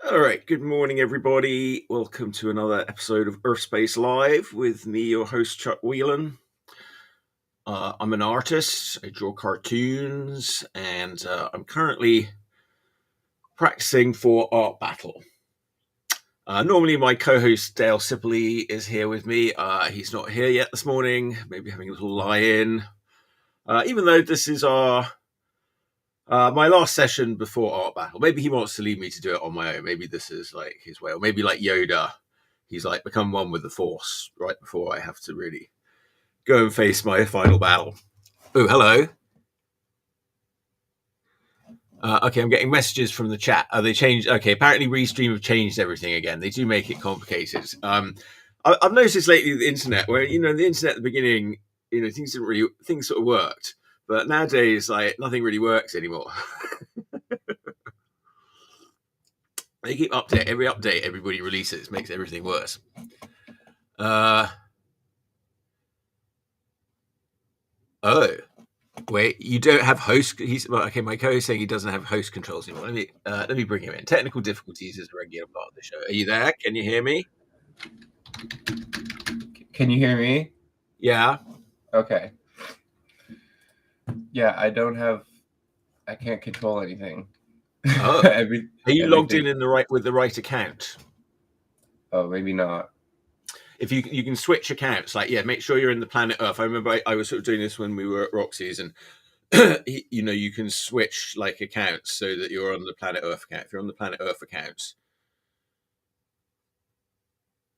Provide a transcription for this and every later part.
All right, good morning, everybody. Welcome to another episode of Urfspace Live with me, your host, Chuck Whelan. I'm an artist, I draw cartoons, and I'm currently practicing for Art Battle. Normally, my co host, Dale Cipperley, is here with me. He's not here yet this morning, maybe having a little lie in. Even though this is my last session before Art Battle. Maybe he wants to leave me to do it on my own. Maybe this is like his way, or maybe like Yoda, he's like become one with the Force right before I have to really go and face my final battle. Oh, hello. Okay, I'm getting messages from the chat. They changed? Okay, apparently Restream have changed everything again. They do make it complicated. I've noticed lately the internet, where the internet at the beginning, things sort of worked, but nowadays like nothing really works anymore. They keep every update everybody releases makes everything worse. Oh, wait, you don't have host. Okay. My co-host saying he doesn't have host controls anymore. Let me bring him in. Technical difficulties is a regular part of the show. Are you there? Can you hear me? Can you hear me? Yeah. Okay. Yeah, I can't control anything. Oh, are you logged in with the right account? Oh, maybe not. If you can switch accounts, make sure you're in the Planet Earth. I remember I was sort of doing this when we were at Roxy's, and you can switch like accounts so that you're on the Planet Earth account. If you're on the Planet Earth accounts,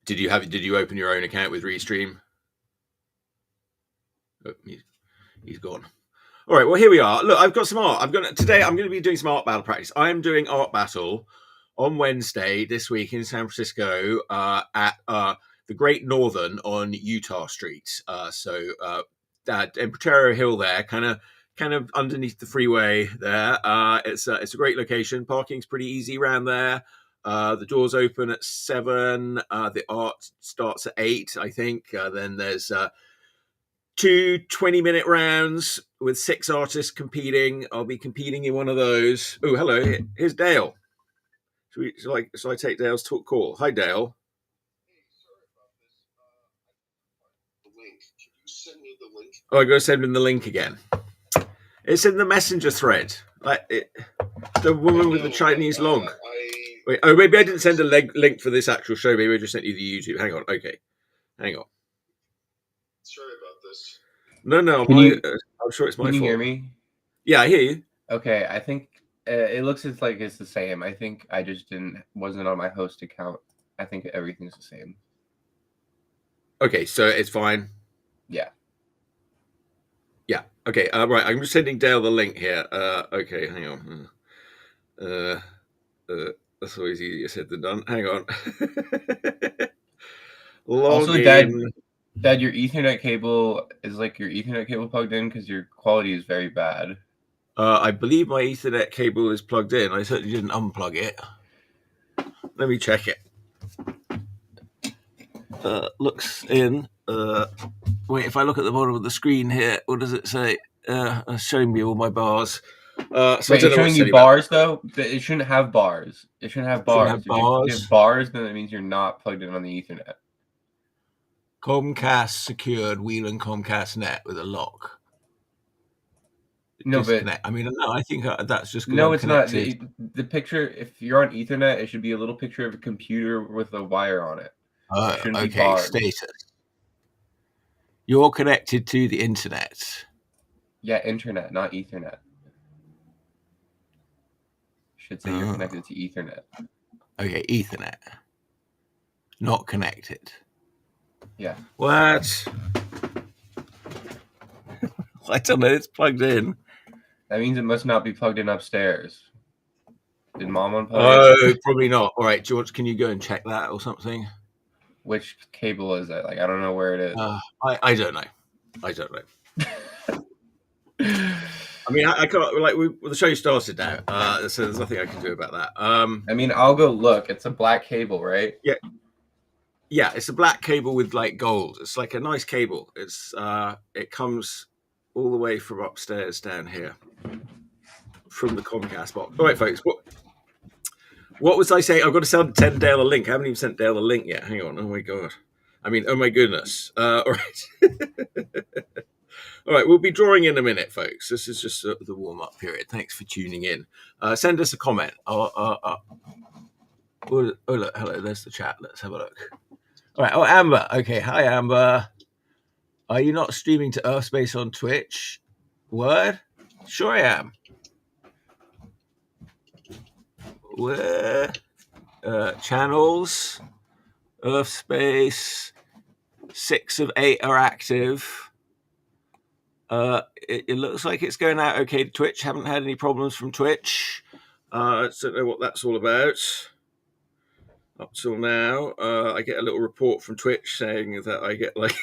did you open your own account with Restream? Oh, he's gone. All right, well, here we are. Look, I've got some art. Today I'm going to be doing some art battle practice. I am doing art battle on Wednesday this week in San Francisco at the Great Northern on Utah Street. At Empotrero Hill there, kind of underneath the freeway there. It's a great location. Parking's pretty easy around there. The doors open at 7. The art starts at 8, I think. Then there's 2 20-minute rounds with 6 artists competing. I'll be competing in one of those. Oh, hello. Here's Dale. Shall I take Dale's talk call? Hi, Dale. Oh, I got to send him the link again. It's in the messenger thread. The woman with the Chinese log. Wait, maybe I didn't send a link for this actual show. Maybe I just sent you the YouTube. Hang on. Okay. Hang on. Sorry about this. No, I'm sure it's my fault. Can you hear me? Yeah, I hear you. Okay, I think it looks like it's the same. I think I just wasn't on my host account. I think everything's the same. Okay, so it's fine. Yeah. Yeah. Okay. Right. I'm just sending Dale the link here. Okay. Hang on. That's always easier said than done. Hang on. Also, Dad, your Ethernet cable is like your Ethernet cable plugged in because your quality is very bad. I believe my Ethernet cable is plugged in. I certainly didn't unplug it. Let me check it. Looks in. Wait, if I look at the bottom of the screen here, what does it say? It's showing me all my bars. So wait, it's showing you bars though? It shouldn't have bars. It shouldn't have bars. If you have bars, then it means you're not plugged in on the Ethernet. Comcast secured Whelan Comcast net with a lock. No, disconnect. I mean, no, I think that's just no. It's not. The picture. If you're on Ethernet, it should be a little picture of a computer with a wire on it. Okay. Status. You're connected to the internet. Yeah, internet, not Ethernet. Should say you're connected to Ethernet. Okay, Ethernet. Not connected. Yeah. What? I don't know. It's plugged in. That means it must not be plugged in upstairs. Did Mom unplug it? Oh, probably not. All right, George, can you go and check that or something? Which cable is it? Like, I don't know where it is. I don't know. I don't know. I mean, I can't. The show started now, so there's nothing I can do about that. I mean, I'll go look. It's a black cable, right? Yeah. Yeah, it's a black cable with like gold. It's like a nice cable. It comes all the way from upstairs down here from the Comcast box. All right, folks. What was I saying? I've got to send Dale a link. I haven't even sent Dale a link yet. Hang on. Oh my god. I mean, oh my goodness. All right. All right, we'll be drawing in a minute, folks. This is just the warm-up period. Thanks for tuning in. Send us a comment. Oh, look, hello, there's the chat. Let's have a look. All right. Oh, Amber. Okay, hi, Amber. Are you not streaming to Urfspace on Twitch? Word? Sure I am. Where? Channels. Urfspace. 6 of 8 are active. It looks like it's going out okay to Twitch. Haven't had any problems from Twitch. Don't know what that's all about. Up till now, I get a little report from Twitch saying that I get like...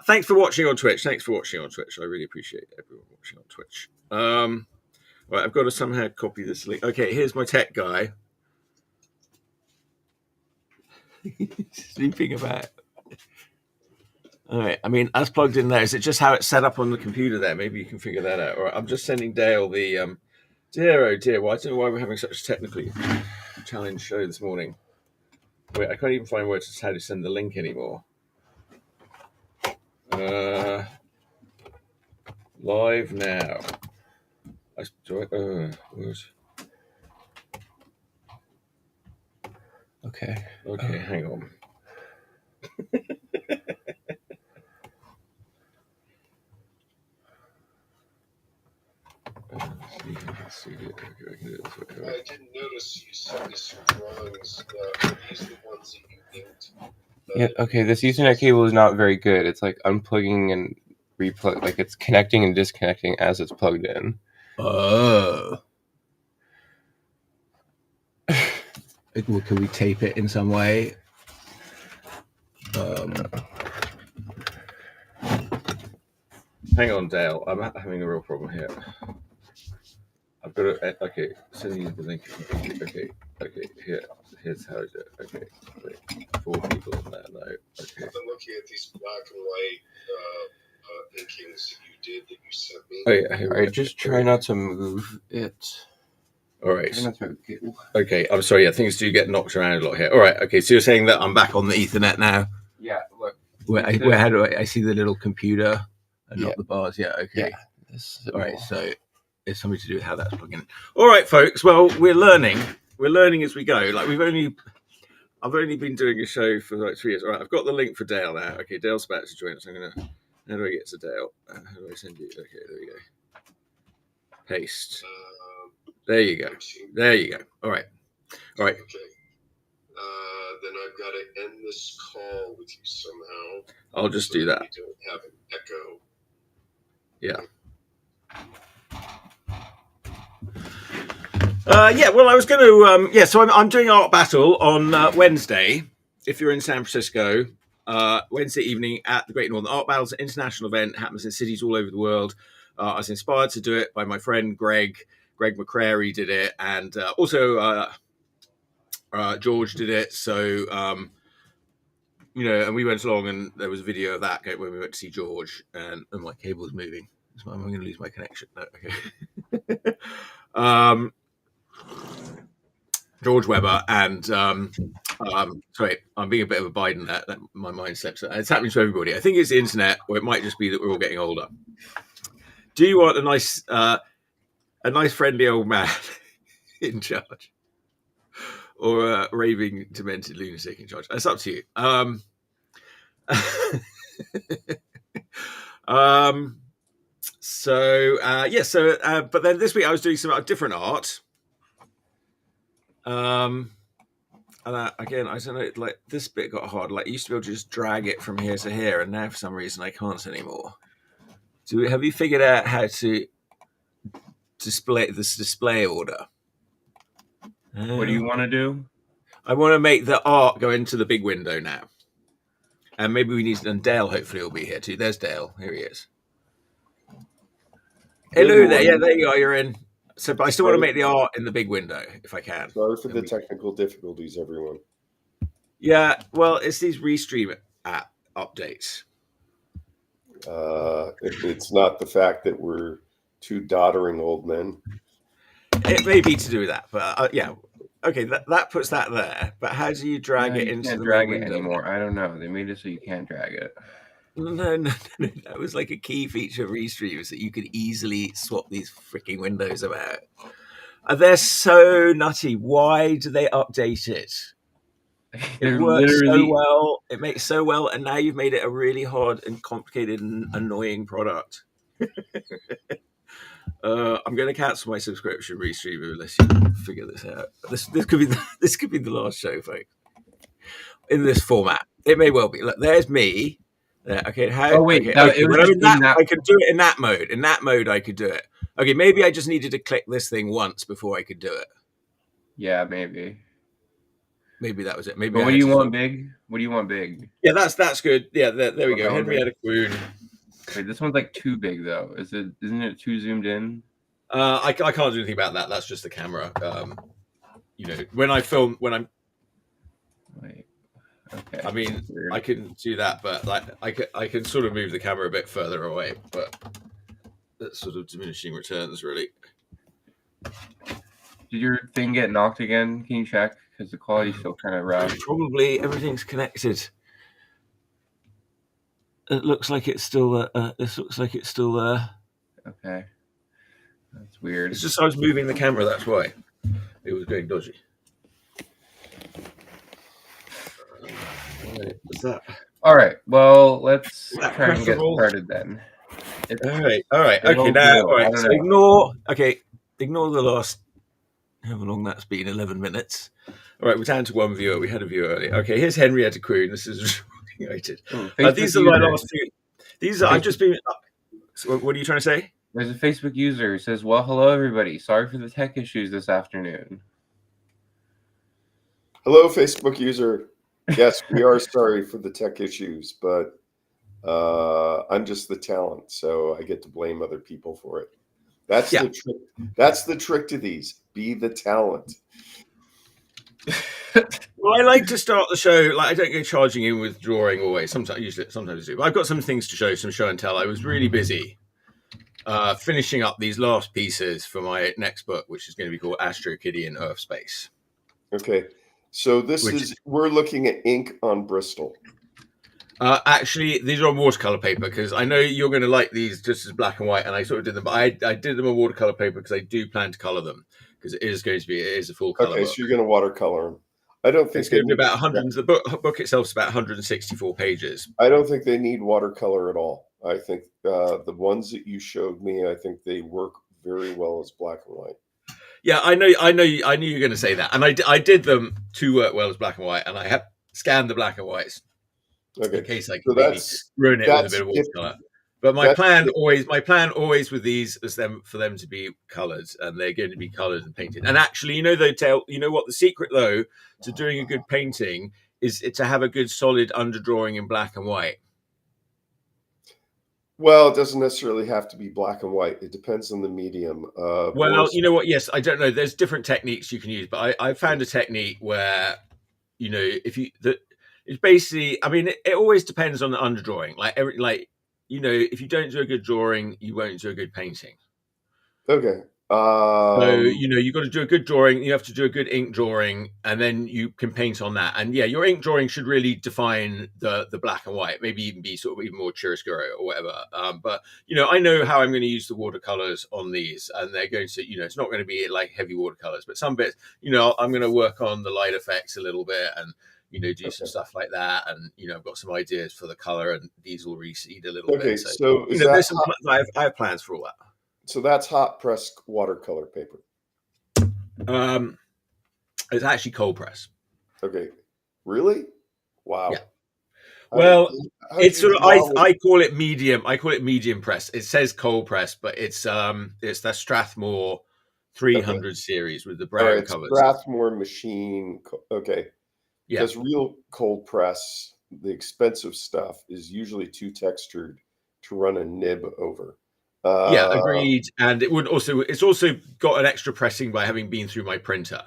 thanks for watching on Twitch. Thanks for watching on Twitch. I really appreciate everyone watching on Twitch. Right, I've got to somehow copy this link. Okay, here's my tech guy. Sleeping about. All right, I mean, that's plugged in there. Is it just how it's set up on the computer there? Maybe you can figure that out. All right, I'm just sending Dale the... dear, oh dear, well, I don't know why we're having such a technically challenged show this morning. Wait, I can't even find how to send the link anymore. Live now. Okay, hang on. I didn't notice you sent us your drawings. These are the ones that you inked. Yeah, okay, this Ethernet cable is not very good. It's like unplugging and replug, like it's connecting and disconnecting as it's plugged in. Oh. Can we tape it in some way? Hang on, Dale. I'm having a real problem here. I've got to... Okay, send you the link. Okay, here's how I do it. Okay, wait. 4 people on there, no. Okay. I've been looking at these black and white inkings that you did that you sent me. Oh, yeah. All right, just try not to move it. All right. Okay, I'm sorry. Yeah, things do get knocked around a lot here. All right. Okay, so you're saying that I'm back on the Ethernet now? Yeah. Look. How do I see the little computer and not the bars? Yeah. Okay. Yeah. All right. So it's something to do with how that's plugging in. All right, folks. Well, we're learning. We're learning as we go. Like I've only been doing a show for like 3 years. All right. I've got the link for Dale now. Okay, Dale's about to join us. How do I get to Dale? How do I send you? Okay, there we go. Paste. There you go. There you go. All right. All right. Okay. Then I've got to end this call with you somehow. I'll just do that. You don't have an echo. Yeah. Yeah. Well, I was going to. So I'm doing Art Battle on Wednesday. If you're in San Francisco, Wednesday evening at the Great Northern Art Battle. It's an international event. It happens in cities all over the world. I was inspired to do it by my friend Greg McCrary did it, and also George did it. So, and we went along, and there was a video of that when we went to see George, and my cable's moving. So I'm going to lose my connection. No, okay. George Webber and sorry, I'm being a bit of a Biden there. My mind slips. It's happening to everybody. I think it's the internet, or it might just be that we're all getting older. Do you want a nice friendly old man in charge, or a raving demented lunatic in charge? That's up to you. But then this week I was doing some different art. And again, I don't know, like this bit got hard. Like, I used to be able to just drag it from here to here, and now for some reason I can't anymore. Have you figured out how to display this display order? What do you want to do? I want to make the art go into the big window now. And maybe we need to, and Dale hopefully will be here too. There's Dale. Here he is. Hello there. Yeah, there you are. You're in. So, but I still want to make the art in the big window if I can. Sorry for the technical difficulties, everyone. Yeah, well, it's these Restream app updates. It's not the fact that we're two doddering old men. It may be to do with that, but yeah. okay, that puts that there. But how do you drag it into can't the drag main it window anymore? I don't know. They made it so you can't drag it. No. That was like a key feature of Restream, is that you could easily swap these freaking windows about. They're so nutty. Why do they update it? It works so well. It makes so well, and now you've made it a really hard and complicated and annoying product. I'm going to cancel my subscription, Restream, unless you figure this out. This could be the last show, folks. In this format, it may well be. Look, there's me. Okay, how? Oh wait, okay, that, it was when just I'm in that, I could do it in that mode. In that mode, I could do it. Okay, maybe I just needed to click this thing once before I could do it. Yeah, maybe. Maybe that was it. Maybe. But what do you want big? What do you want big? Yeah, that's good. Yeah, there we go. Henrietta Queen. Wait, this one's like too big though. Isn't it too zoomed in? I can't do anything about that. That's just the camera. When I film, when I'm. Wait. Okay. I mean, I can do that, but like I can sort of move the camera a bit further away, but that's sort of diminishing returns, really. Did your thing get knocked again? Can you check? Because the quality's still kind of rough. Probably everything's connected. It looks like it's still. This looks like it's still there. Okay, that's weird. It's just I was moving the camera. That's why it was going dodgy. What's that? All right. Well, let's try and get started then. All right. Okay. Now, all right. So ignore the last. However long that's been, 11 minutes. All right, we're down to one viewer. We had a viewer earlier. Okay, here's Henrietta Queen. This is rated. These are my last two. These are. I've just been. So what are you trying to say? There's a Facebook user who says, "Well, hello everybody. Sorry for the tech issues this afternoon." Hello, Facebook user. Yes, we are sorry for the tech issues, but I'm just the talent, so I get to blame other people for it. That's the trick. That's the trick to these. Be the talent. Well, I like to start the show. Like, I don't go charging in with drawing always. Sometimes I do. But I've got some things to show, some show and tell. I was really busy finishing up these last pieces for my next book, which is going to be called Astro Kitty in Urfspace. Okay, so we're looking at ink on Bristol. Actually, these are on watercolor paper because I know you're going to like these just as black and white, and I sort of did them. But I did them on watercolor paper because I do plan to color them because it is a full color. Okay, book. so you're going to watercolor them. I don't think it's going to be about 100. The book itself is about 164 pages. I don't think they need watercolor at all. I think the ones that you showed me, I think they work very well as black and white. Yeah, I knew you were going to say that, and I did them to work well as black and white, and I have scanned the black and whites. Okay. In case I can ruin it with a bit of watercolor. But my plan always with these is for them to be colored, and they're going to be colored and painted. And actually, you know what the secret though to doing a good painting is to have a good solid underdrawing in black and white. Well, it doesn't necessarily have to be black and white. It depends on the medium. Well, you know what? Yes, I don't know. There's different techniques you can use, but I found a technique where, it's basically, I mean, it always depends on the underdrawing. If you don't do a good drawing, you won't do a good painting. Okay. So, you've got to do a good drawing. You have to do a good ink drawing, and then you can paint on that. And yeah, your ink drawing should really define the black and white, maybe even be sort of even more chiaroscuro or whatever. But, I know how I'm going to use the watercolors on these, and they're going to, it's not going to be like heavy watercolors, but some bits, I'm going to work on the light effects a little bit and, do some stuff like that. And, I've got some ideas for the color, and these will recede a little bit. So I have plans for all that. So that's hot press watercolor paper. It's actually cold press. Okay. Really? Wow. Yeah. Well, it's sort of I call it medium. I call it medium press. It says cold press, but it's the Strathmore 300 series with the brown covers. Strathmore machine. Okay. Yeah. Because real cold press, the expensive stuff, is usually too textured to run a nib over. Yeah, agreed. And it's also got an extra pressing by having been through my printer,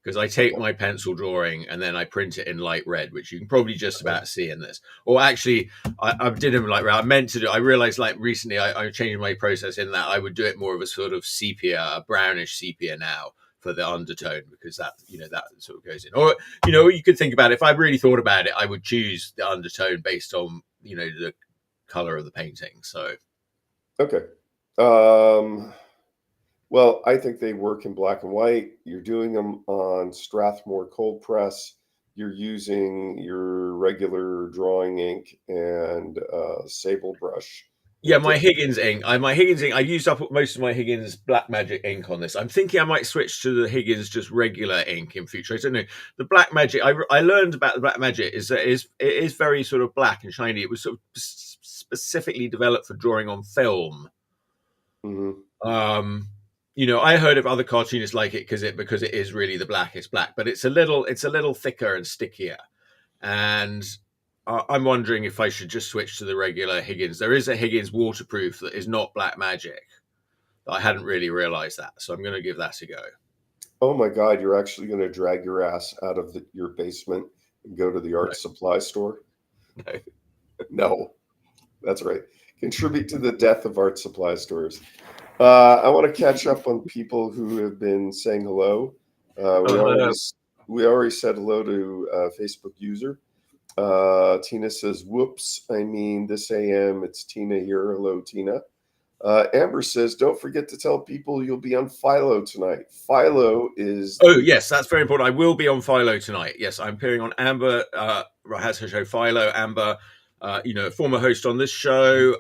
because I take my pencil drawing and then I print it in light red, which you can probably just about see in this. Or actually, I did it like I meant to do. I realized recently I changed my process in that I would do it more of a sort of sepia, a brownish sepia now for the undertone, because that, you know, that sort of goes in. Or, you know, you could think about it, if I really thought about it, I would choose the undertone based on, you know, the color of the painting. So okay. Well, I think they work in black and white. You're doing them on Strathmore cold press. You're using your regular drawing ink and sable brush. yeah, my Higgins ink. I used up most of my Higgins Black Magic ink on this. I'm thinking I might switch to the Higgins just regular ink in future. I don't know. The Black Magic, I learned about the Black Magic is that it is very sort of black and shiny. It was sort of specifically developed for drawing on film. Mm-hmm. You know, I heard of other cartoonists like it because it is really the blackest black, but it's a little thicker and stickier. And I'm wondering if I should just switch to the regular Higgins. There is a Higgins waterproof that is not Black Magic. I hadn't really realized that, so I'm going to give that a go. Oh my God, you're actually going to drag your ass out of your basement and go to the art supply store? No. No, that's right. Contribute to the death of art supply stores. I want to catch up on people who have been saying hello. We already said hello to Facebook user. Tina says, whoops, I mean this AM, it's Tina here. Hello, Tina. Amber says, don't forget to tell people you'll be on Philo tonight. Philo is... Oh, yes, that's very important. I will be on Philo tonight. Yes, I'm appearing on Amber, has her show Philo. Amber, you know, former host on this show.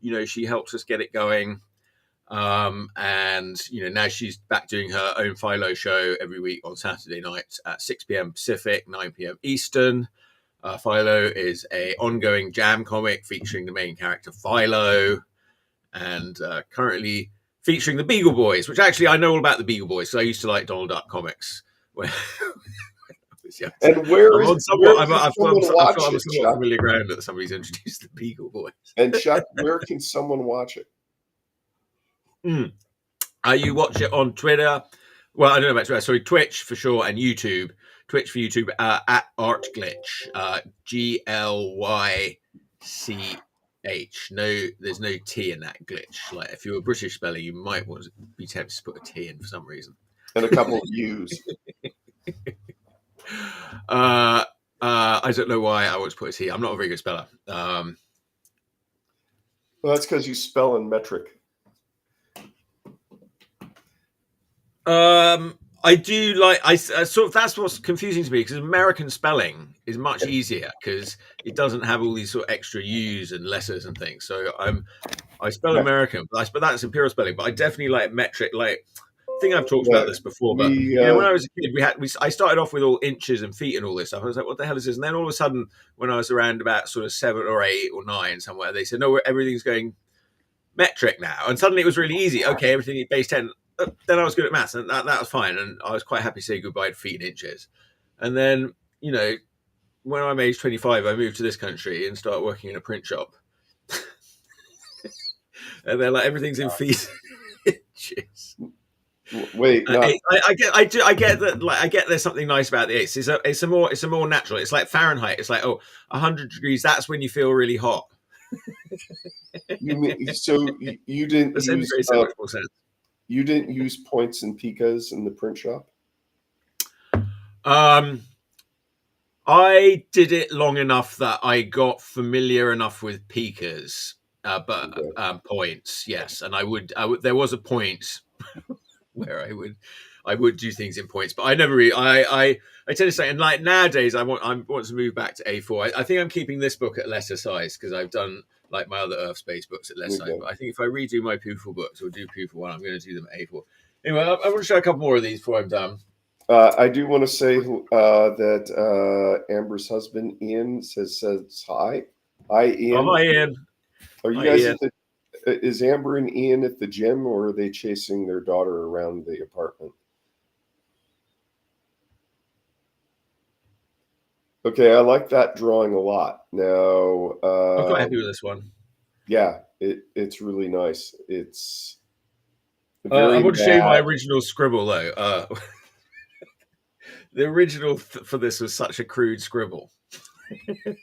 You know, she helps us get it going. And, you know, now she's back doing her own Philo show every week on Saturday night at 6 p.m. Pacific, 9 p.m. Eastern. Philo is a ongoing jam comic featuring the main character Philo, and currently featuring the Beagle Boys, which actually I know all about the Beagle Boys, so I used to like Donald Duck comics. And where is I've got familiar ground that somebody's introduced the Beagle Boys. And Chuck, where can someone watch it? You watch it on Twitter. Well, I don't know about Twitter. Sorry, Twitch for sure, and YouTube. Twitch for YouTube at Art Glitch. GLYCH. No, there's no T in that glitch. Like if you're a British speller, you might want to be tempted to put a T in for some reason. And a couple of U's. I don't know why I want to put a T. I'm not a very good speller. Well, that's because you spell in metric. I do like sort of, that's what's confusing to me, because American spelling is much easier because it doesn't have all these sort of extra U's and letters and things. So I spell American, but that's imperial spelling. But I definitely like metric. Like, I think I've talked about this before, but you know, when I was a kid, I started off with all inches and feet and all this stuff. I was like, what the hell is this? And then all of a sudden, when I was around about sort of 7 or 8 or 9 somewhere, they said, no, everything's going metric now. And suddenly it was really easy. Okay, everything is base 10. Then I was good at maths, and that was fine. And I was quite happy to say goodbye to feet and inches. And then, you know, when I'm age 25, I moved to this country and started working in a print shop. And they're like, everything's in feet and inches. Wait, no. I get that. Like, I get there's something nice about this. It's a more natural. It's like Fahrenheit. It's like 100 degrees. That's when you feel really hot. You mean, so you didn't use much more sense. You didn't use points and picas in the print shop? I did it long enough that I got familiar enough with picas, but points, yes. And I would. There was a point where I would do things in points, but I never really. I tend to say, and like nowadays, I want to move back to A4. I think I'm keeping this book at lesser size because I've done like my other Urfspace books at less size. But I think if I redo my Pupil books or do Pupil 1, I'm going to do them at A4. Anyway, I want to show a couple more of these before I'm done. I do want to say that Amber's husband Ian says hi. Hi, Ian. Oh, hi, Ian. Are you guys is Amber and Ian at the gym, or are they chasing their daughter around the apartment? Okay, I like that drawing a lot. Now, I'm quite happy with this one. Yeah, it's really nice. It's I want to show you my original scribble, though. The original for this was such a crude scribble.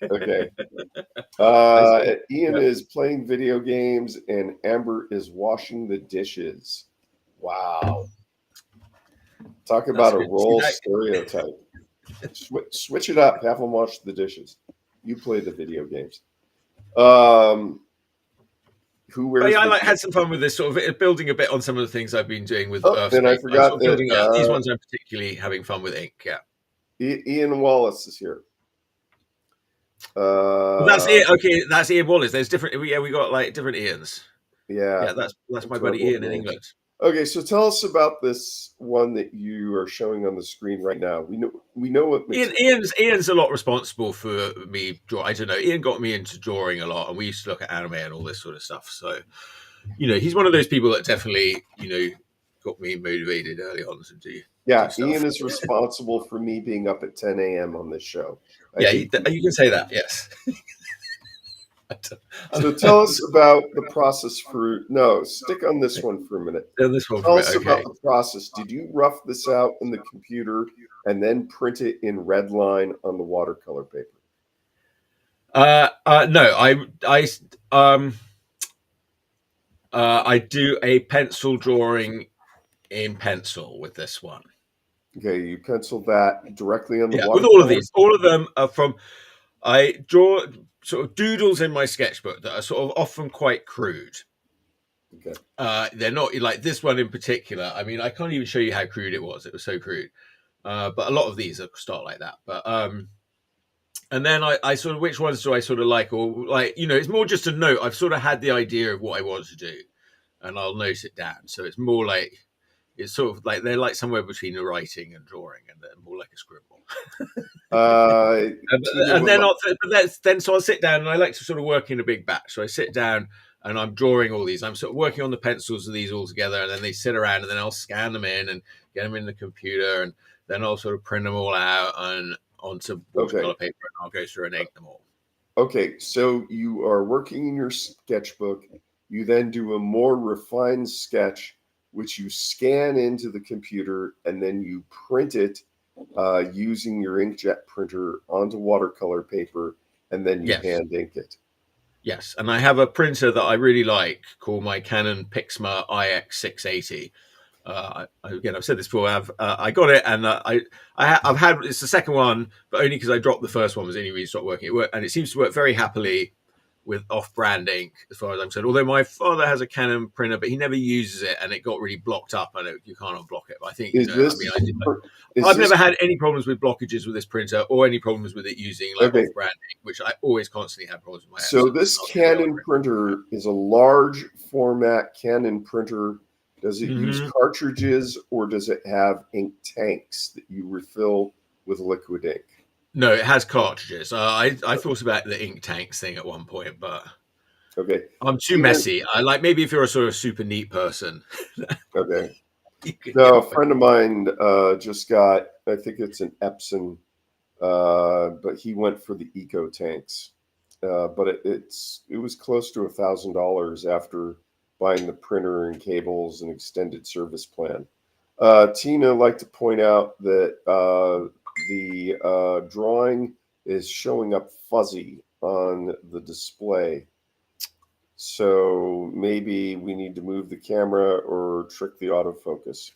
Okay. Ian is playing video games, and Amber is washing the dishes. Wow. Talk about a role stereotype. Switch it up. Have them wash the dishes. You play the video games. Who wears? I had some fun with this sort of building a bit on some of the things I've been doing with. And I forgot that these ones I'm particularly having fun with ink. Yeah. Ian Wallace is here. That's it. Okay, that's Ian Wallace. There's different. Yeah, we got like different Ians. Yeah, that's my buddy Ian in England. Okay, so tell us about this one that you are showing on the screen right now. We know what Ian's a lot responsible for me. I don't know. Ian got me into drawing a lot, and we used to look at anime and all this sort of stuff. So, he's one of those people that definitely got me motivated early on to do. Yeah, Ian is responsible for me being up at 10 a.m. on this show. You can say that. Yes. So tell us about the process for. No, stick on this one for a minute. Tell us about the process. Did you rough this out in the computer and then print it in red line on the watercolor paper? No, I do a pencil drawing in pencil with this one. Okay, you pencil that directly on the watercolor. With all of these. All of them are from. I draw sort of doodles in my sketchbook that are sort of often quite crude. Okay. They're not like this one in particular. I mean, I can't even show you how crude it was. It was so crude. But a lot of these start like that. But and then I sort of, which ones do I sort of like, or like, it's more just a note. I've sort of had the idea of what I want to do, and I'll note it down. So it's more like, it's sort of like, they're like somewhere between the writing and drawing, and they're more like a scribble. So I'll sit down, and I like to sort of work in a big batch. So I sit down and I'm drawing all these. I'm sort of working on the pencils of these all together, and then they sit around, and then I'll scan them in and get them in the computer, and then I'll sort of print them all out and onto watercolor paper, and I'll go through and ink them all. Okay, so you are working in your sketchbook. You then do a more refined sketch, which you scan into the computer, and then you print it using your inkjet printer onto watercolor paper, and then you hand ink it. Yes, and I have a printer that I really like called my Canon Pixma IX680. Again, I've said this before. I got it, and I've had it's the second one, but only because I dropped the first one was the only reason it stopped working. And it seems to work very happily with off-brand ink, as far as I'm concerned. Although my father has a Canon printer, but he never uses it, and it got really blocked up, and you can't unblock it. But I think I've never had any problems with blockages with this printer, or any problems with it using off-brand ink, which I always constantly have problems with my. So this Canon printer is a large format Canon printer. Does it use cartridges, or does it have ink tanks that you refill with liquid ink? No, it has cartridges. I thought about the ink tanks thing at one point, but I'm too messy. I like, maybe if you're a sort of super neat person. Okay. No, a friend of mine just got, I think it's an Epson, but he went for the Eco tanks. But it was close to $1,000 after buying the printer and cables and extended service plan. Tina, I'd like to point out that the drawing is showing up fuzzy on the display. So maybe we need to move the camera or trick the autofocus.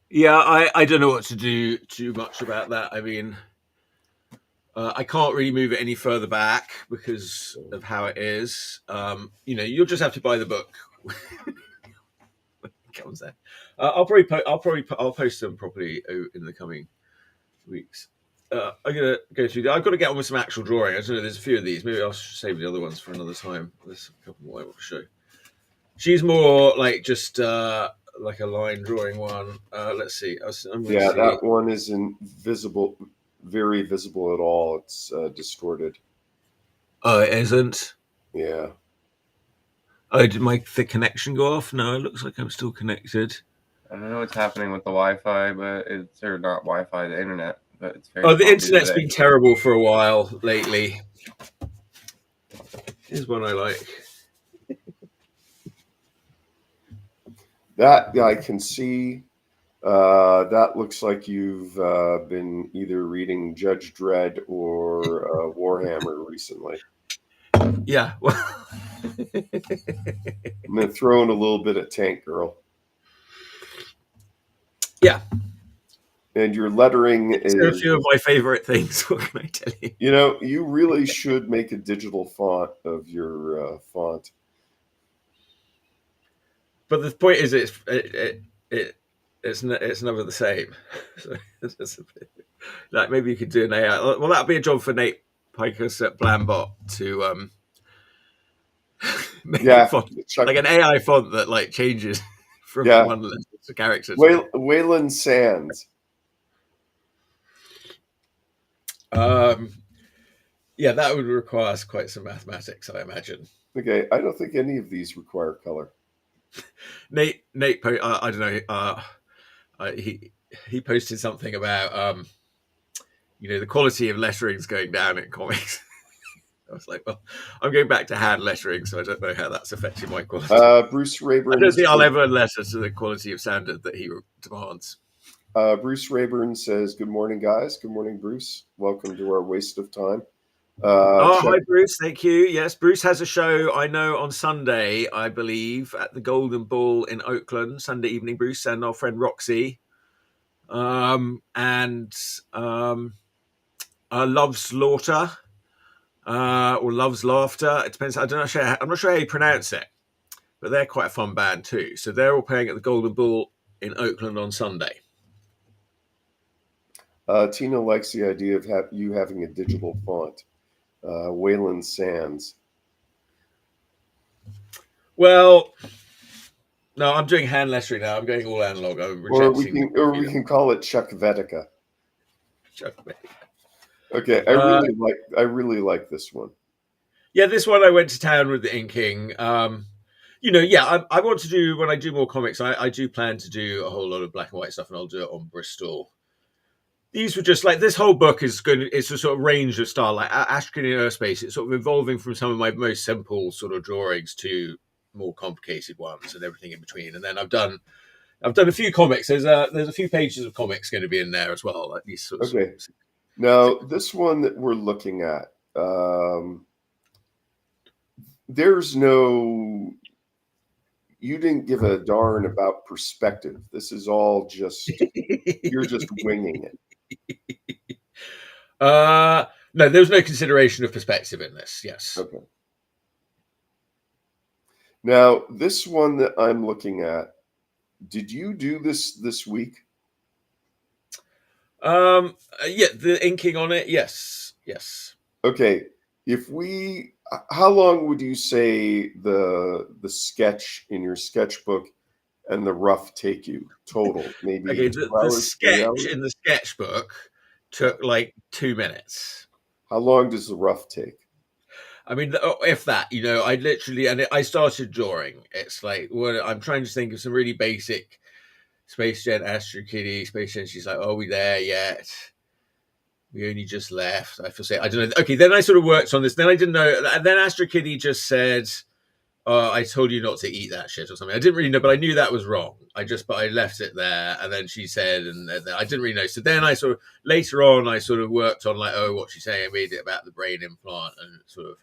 Yeah, I don't know what to do too much about that. I mean, I can't really move it any further back because of how it is. You'll just have to buy the book. Comes there. I'll post them properly in the coming weeks. I'm gonna go through. I've got to get on with some actual drawing. I don't know. There's a few of these. Maybe I'll save the other ones for another time. There's a couple more I want to show. She's more like just like a line drawing one. Let's see. That one isn't visible. Very visible at all. It's distorted. Oh, it isn't? Yeah. Oh, did the connection go off? No, it looks like I'm still connected. I don't know what's happening with the Wi-Fi, but it's or not Wi-Fi, the internet. But it's very the internet's been terrible for a while lately. Here's one I like. That I can see. That looks like you've been either reading Judge Dredd or Warhammer recently. Yeah. Well, I'm going to throw in a little bit of Tank Girl. Yeah. And your lettering is a few of my favorite things. What can I tell you? You know, you really should make a digital font of your font. But the point is, it's never the same. So like maybe you could do an AI. Well, that'd be a job for Nate Picus at Blambot to make a font, like an AI font that like changes from one letter to character. Waylon Sands. Yeah, that would require quite some mathematics, I imagine. Okay, I don't think any of these require color. Nate, I don't know. He posted something about the quality of lettering is going down in comics. I was like, well, I'm going back to hand lettering, so I don't know how that's affecting my quality. Bruce Rayburn. I don't think I'll ever letter to the quality of standard that he demands. Bruce Rayburn says, "Good morning, guys. Good morning, Bruce. Welcome to our waste of time." Hi, Bruce. Thank you. Yes, Bruce has a show, I know, on Sunday, I believe, at the Golden Bull in Oakland, Sunday evening, Bruce, and our friend Roxy. Loves Laughter, or Loves Laughter. It depends. I'm not sure how you pronounce it, but they're quite a fun band too. So they're all playing at the Golden Bull in Oakland on Sunday. Tina likes the idea of you having a digital font. Waylon Sands. Well, no, I'm doing hand lettering now. I'm going all analog. Or we can call it Chuck Vetica. Chuck Vetica. Okay, I really like this one. Yeah, this one I went to town with the inking. I want to do, when I do more comics, I do plan to do a whole lot of black and white stuff, and I'll do it on Bristol. These were just like, this whole book it's a sort of range of style, like Ashkin and Urfspace. It's sort of evolving from some of my most simple sort of drawings to more complicated ones and everything in between. And then I've done a few comics. There's a few pages of comics going to be in there as well. Like these sorts of. Now, this one that we're looking at, you didn't give a darn about perspective. This is all just, you're just winging it. No, there's no consideration of perspective in this. Yes. Okay. Now, this one that I'm looking at, did you do this week? Yeah, the inking on it. Yes. Okay. How long would you say the sketch in your sketchbook and the rough take you total? Maybe okay, the sketch in the sketchbook took like 2 minutes. How long does the rough take? I mean, if that, I literally, and I started drawing. It's like, I'm trying to think of some really basic Space Jet, Astro Kitty, Space Jet. She's like, "Are we there yet? We only just left." I feel say, I don't know. Okay, then I sort of worked on this. Then I didn't know. And then Astro Kitty just said, "I told you not to eat that shit" or something. I didn't really know, but I knew that was wrong. But I left it there. And then she said, and I didn't really know. So then I sort of, later on, I sort of worked on like, what's she saying? I made it about the brain implant and sort of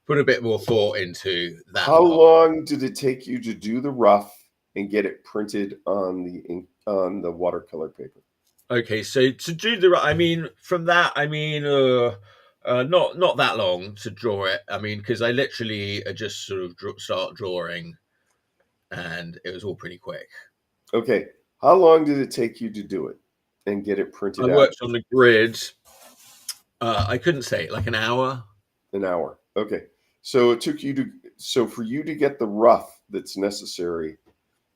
put a bit more thought into that. How long did it take you to do the rough and get it printed on the watercolor paper? Okay, so to do from that, not that long to draw it. I mean, because I literally just sort of start drawing, and it was all pretty quick. Okay, how long did it take you to do it and get it printed out? I worked on the grid. I couldn't say, like an hour. An hour. Okay, so it took you for you to get the rough that's necessary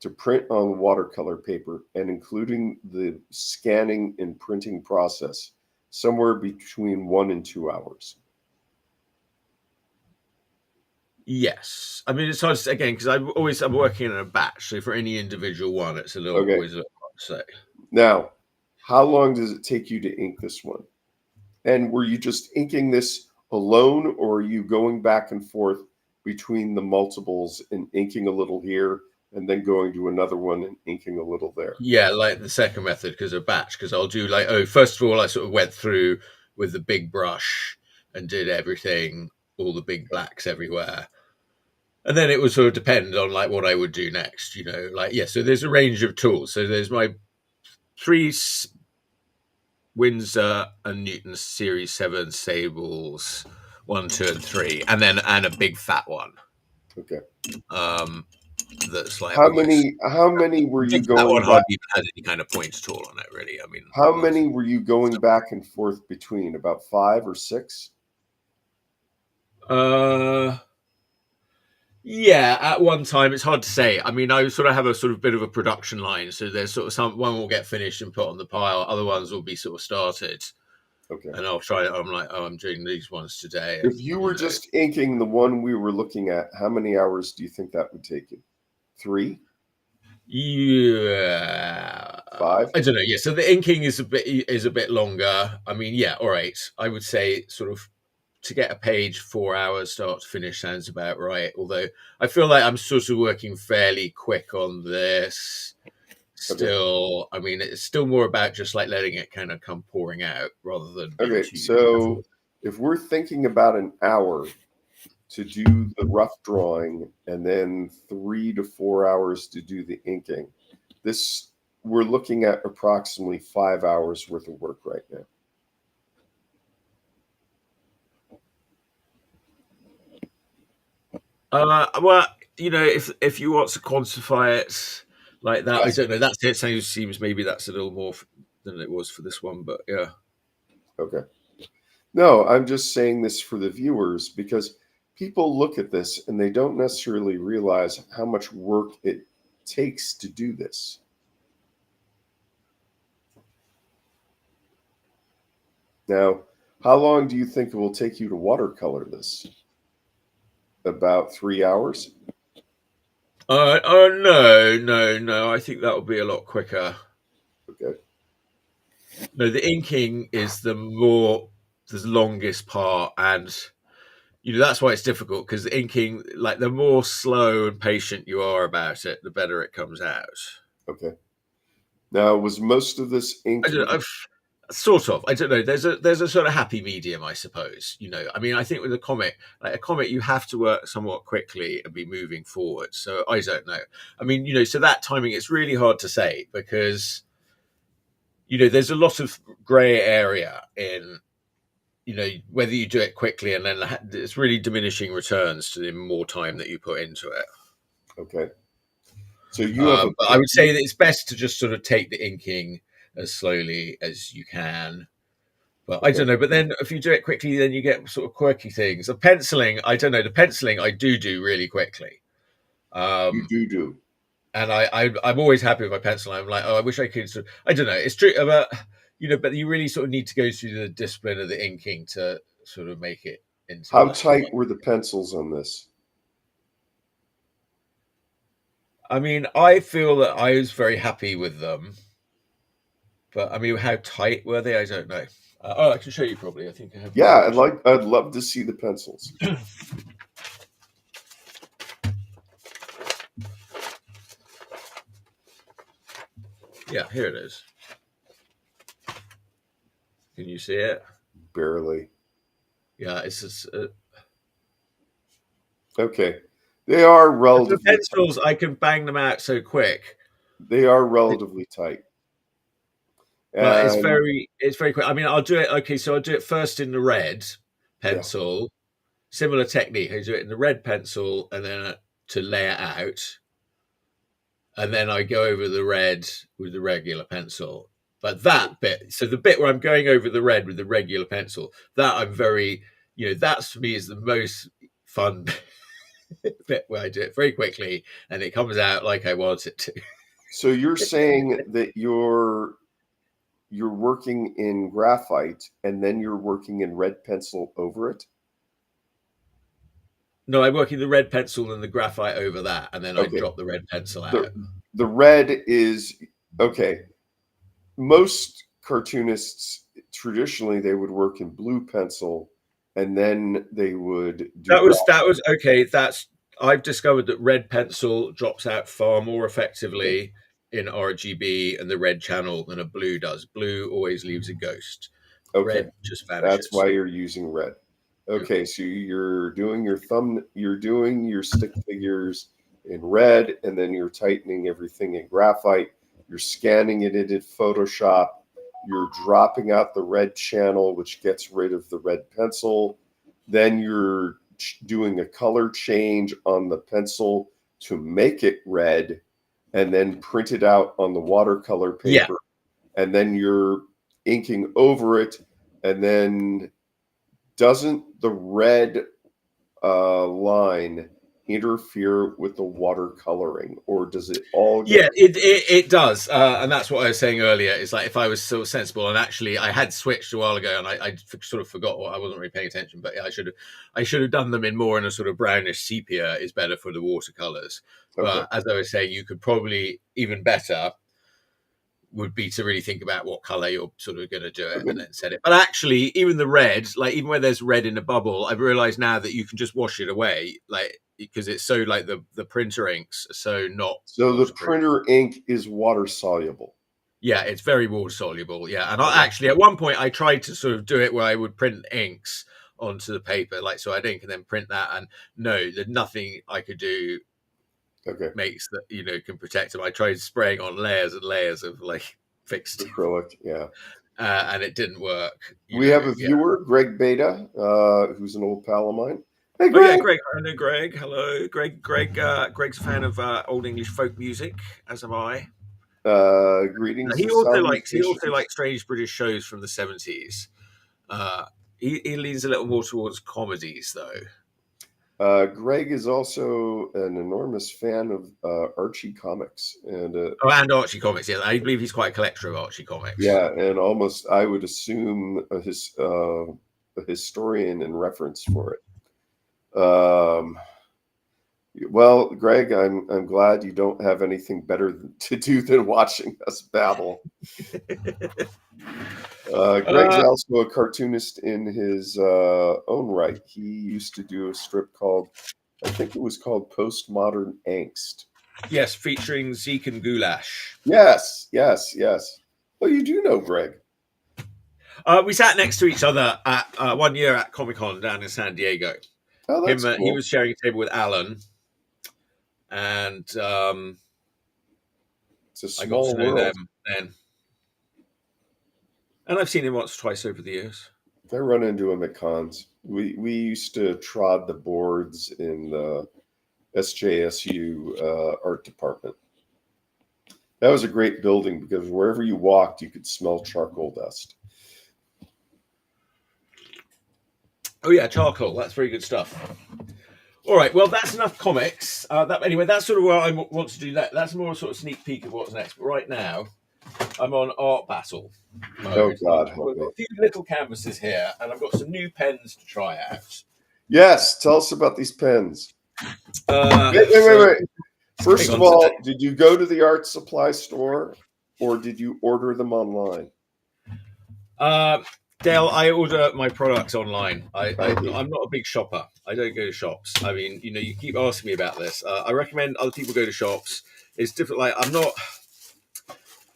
to print on watercolor paper, and including the scanning and printing process, somewhere between 1 and 2 hours. Yes. I mean, it's hard to say, again, because I'm working in a batch. So for any individual one, it's always a little hard to say. Now, how long does it take you to ink this one? And were you just inking this alone, or are you going back and forth between the multiples and inking a little here and then going to another one and inking a little there? Yeah, like the second method, because of batch, because I'll do like, first of all, I sort of went through with the big brush and did everything, all the big blacks everywhere. And then it would sort of depend on like what I would do next, so there's a range of tools. So there's my 3 Windsor and Newton Series 7 Sables, 1, 2, and 3, and a big fat one. Okay. That's like how many were you going? That one hardly even has any kind of points at all on it, really. I mean, how many were you going back and forth between? About 5 or 6? Yeah, at one time it's hard to say. I mean, I sort of have a sort of bit of a production line, so there's sort of one will get finished and put on the pile, other ones will be sort of started. Okay. And I'll try it. I'm like, I'm doing these ones today. If you were just inking the one we were looking at, how many hours do you think that would take you? 3? Yeah. 5? I don't know. Yeah. So the inking is a bit longer. I mean, yeah. All right. I would say sort of to get a page 4 hours start to finish sounds about right. Although I feel like I'm sort of working fairly quick on this. Still, okay. I mean, it's still more about just like letting it kind of come pouring out rather than. Okay, so if we're thinking about an hour to do the rough drawing and then 3 to 4 hours to do the inking, we're looking at approximately 5 hours worth of work right now. Well, if you want to quantify it like that, yes. I don't know. That's it. Seems maybe that's a little more than it was for this one, but yeah. Okay. No, I'm just saying this for the viewers because people look at this and they don't necessarily realize how much work it takes to do this. Now, how long do you think it will take you to watercolor this? About 3 hours? No. I think that will be a lot quicker. Okay. No, the inking is the longest part, and that's why it's difficult because the inking, like the more slow and patient you are about it, the better it comes out. Okay. Now, was most of this ink? Sort of. I don't know. There's a sort of happy medium, I suppose. I mean, I think with a comic, you have to work somewhat quickly and be moving forward. So I don't know. I mean, so that timing, it's really hard to say because, there's a lot of grey area in, whether you do it quickly and then it's really diminishing returns to the more time that you put into it. Okay. So you have. But I would say that it's best to just sort of take the inking as slowly as you can. But okay. I don't know. But then if you do it quickly, then you get sort of quirky things. The penciling, I don't know. The penciling I do really quickly. You do. And I'm always happy with my pencil. I'm like, I wish I could. I don't know. It's true, but but you really sort of need to go through the discipline of the inking to sort of make it into. How tight were the pencils on this? I mean, I feel that I was very happy with them. But I mean, how tight were they? I don't know. I can show you probably. I think I have. Yeah, I'd love to see the pencils. Yeah, here it is. Can you see it? Barely. Yeah, it's just. Okay, they are relatively. The pencils, I can bang them out so quick. They are relatively tight. But it's very quick. I mean, I'll do it. Okay, so I'll do it first in the red pencil. Yeah. Similar technique. I do it in the red pencil and then to lay it out. And then I go over the red with the regular pencil. But that bit, so the bit where I'm going over the red with the regular pencil, that I'm very, that's for me is the most fun bit where I do it very quickly and it comes out like I want it to. So you're saying that you're working in graphite and then you're working in red pencil over it? No, I'm working the red pencil and the graphite over that, and then okay. I drop the red pencil out. The red is, okay. Most cartoonists, traditionally, they would work in blue pencil, and then they would do That was okay. I've discovered that red pencil drops out far more effectively in RGB and the red channel than a blue does. Blue always leaves a ghost. Okay. Red just vanishes. That's why you're using red. Okay, so you're doing your stick figures in red, and then you're tightening everything in graphite. You're scanning it into Photoshop. You're dropping out the red channel, which gets rid of the red pencil. Then you're doing a color change on the pencil to make it red, and then print it out on the watercolor paper. Yeah. And then you're inking over it. And then doesn't the red line interfere with the watercoloring, or does it all it does, and that's what I was saying earlier. Is like if I was so sensible, and actually I had switched a while ago, and I sort of forgot what I wasn't really paying attention, but yeah, I should have done them in more in a sort of brownish sepia is better for the watercolors. Okay. But as I was saying, you could probably even better would be to really think about what color you're sort of going to do it and then set it. But actually, even the red, like even where there's red in a bubble, I've realized now that you can just wash it away, like because it's so like the printer inks are so not. So the printer ink is water soluble. Yeah, it's very water soluble. Yeah, and I actually at one point I tried to sort of do it where I would print inks onto the paper, like so I'd ink and then print that, and no, there's nothing I could do. Okay. Makes that can protect them. I tried spraying on layers and layers of like fixed acrylic, and it didn't work. We have a viewer, Greg Beta, who's an old pal of mine. Hey, Greg. Oh, yeah, Greg. I know Greg. Hello, Greg. Greg's a fan of old English folk music, as am I. Greetings. He also likes strange British shows from the 70s. He leans a little more towards comedies, though. Greg is also an enormous fan of Archie comics and Archie comics. Yeah, I believe he's quite a collector of Archie comics. Yeah, and almost I would assume a historian in reference for it. Well, Greg, I'm glad you don't have anything better to do than watching us babble. Greg's also a cartoonist in his own right. He used to do a strip called, I think it was called Postmodern Angst. Yes, featuring Zeke and Goulash. Yes. Well, you do know Greg. We sat next to each other at 1 year at Comic-Con down in San Diego. Oh, that's cool. He was sharing a table with Alan, and it's a small I got to know world. them then. And I've seen him once or twice over the years. I run into him at cons. We used to trod the boards in the SJSU art department. That was a great building because wherever you walked, you could smell charcoal dust. Oh yeah, charcoal. That's very good stuff. All right, well, that's enough comics. Anyway, that's sort of where I want to do that. That's more a sort of sneak peek of what's next. But right now, I'm on Art Battle mode. Oh, God. I've got a few little canvases here, and I've got some new pens to try out. Yes, tell us about these pens. Wait. First of all, did you go to the art supply store, or did you order them online? Dale, I order my products online. I'm not a big shopper. I don't go to shops. I mean, you keep asking me about this. I recommend other people go to shops. It's different. Like I'm not.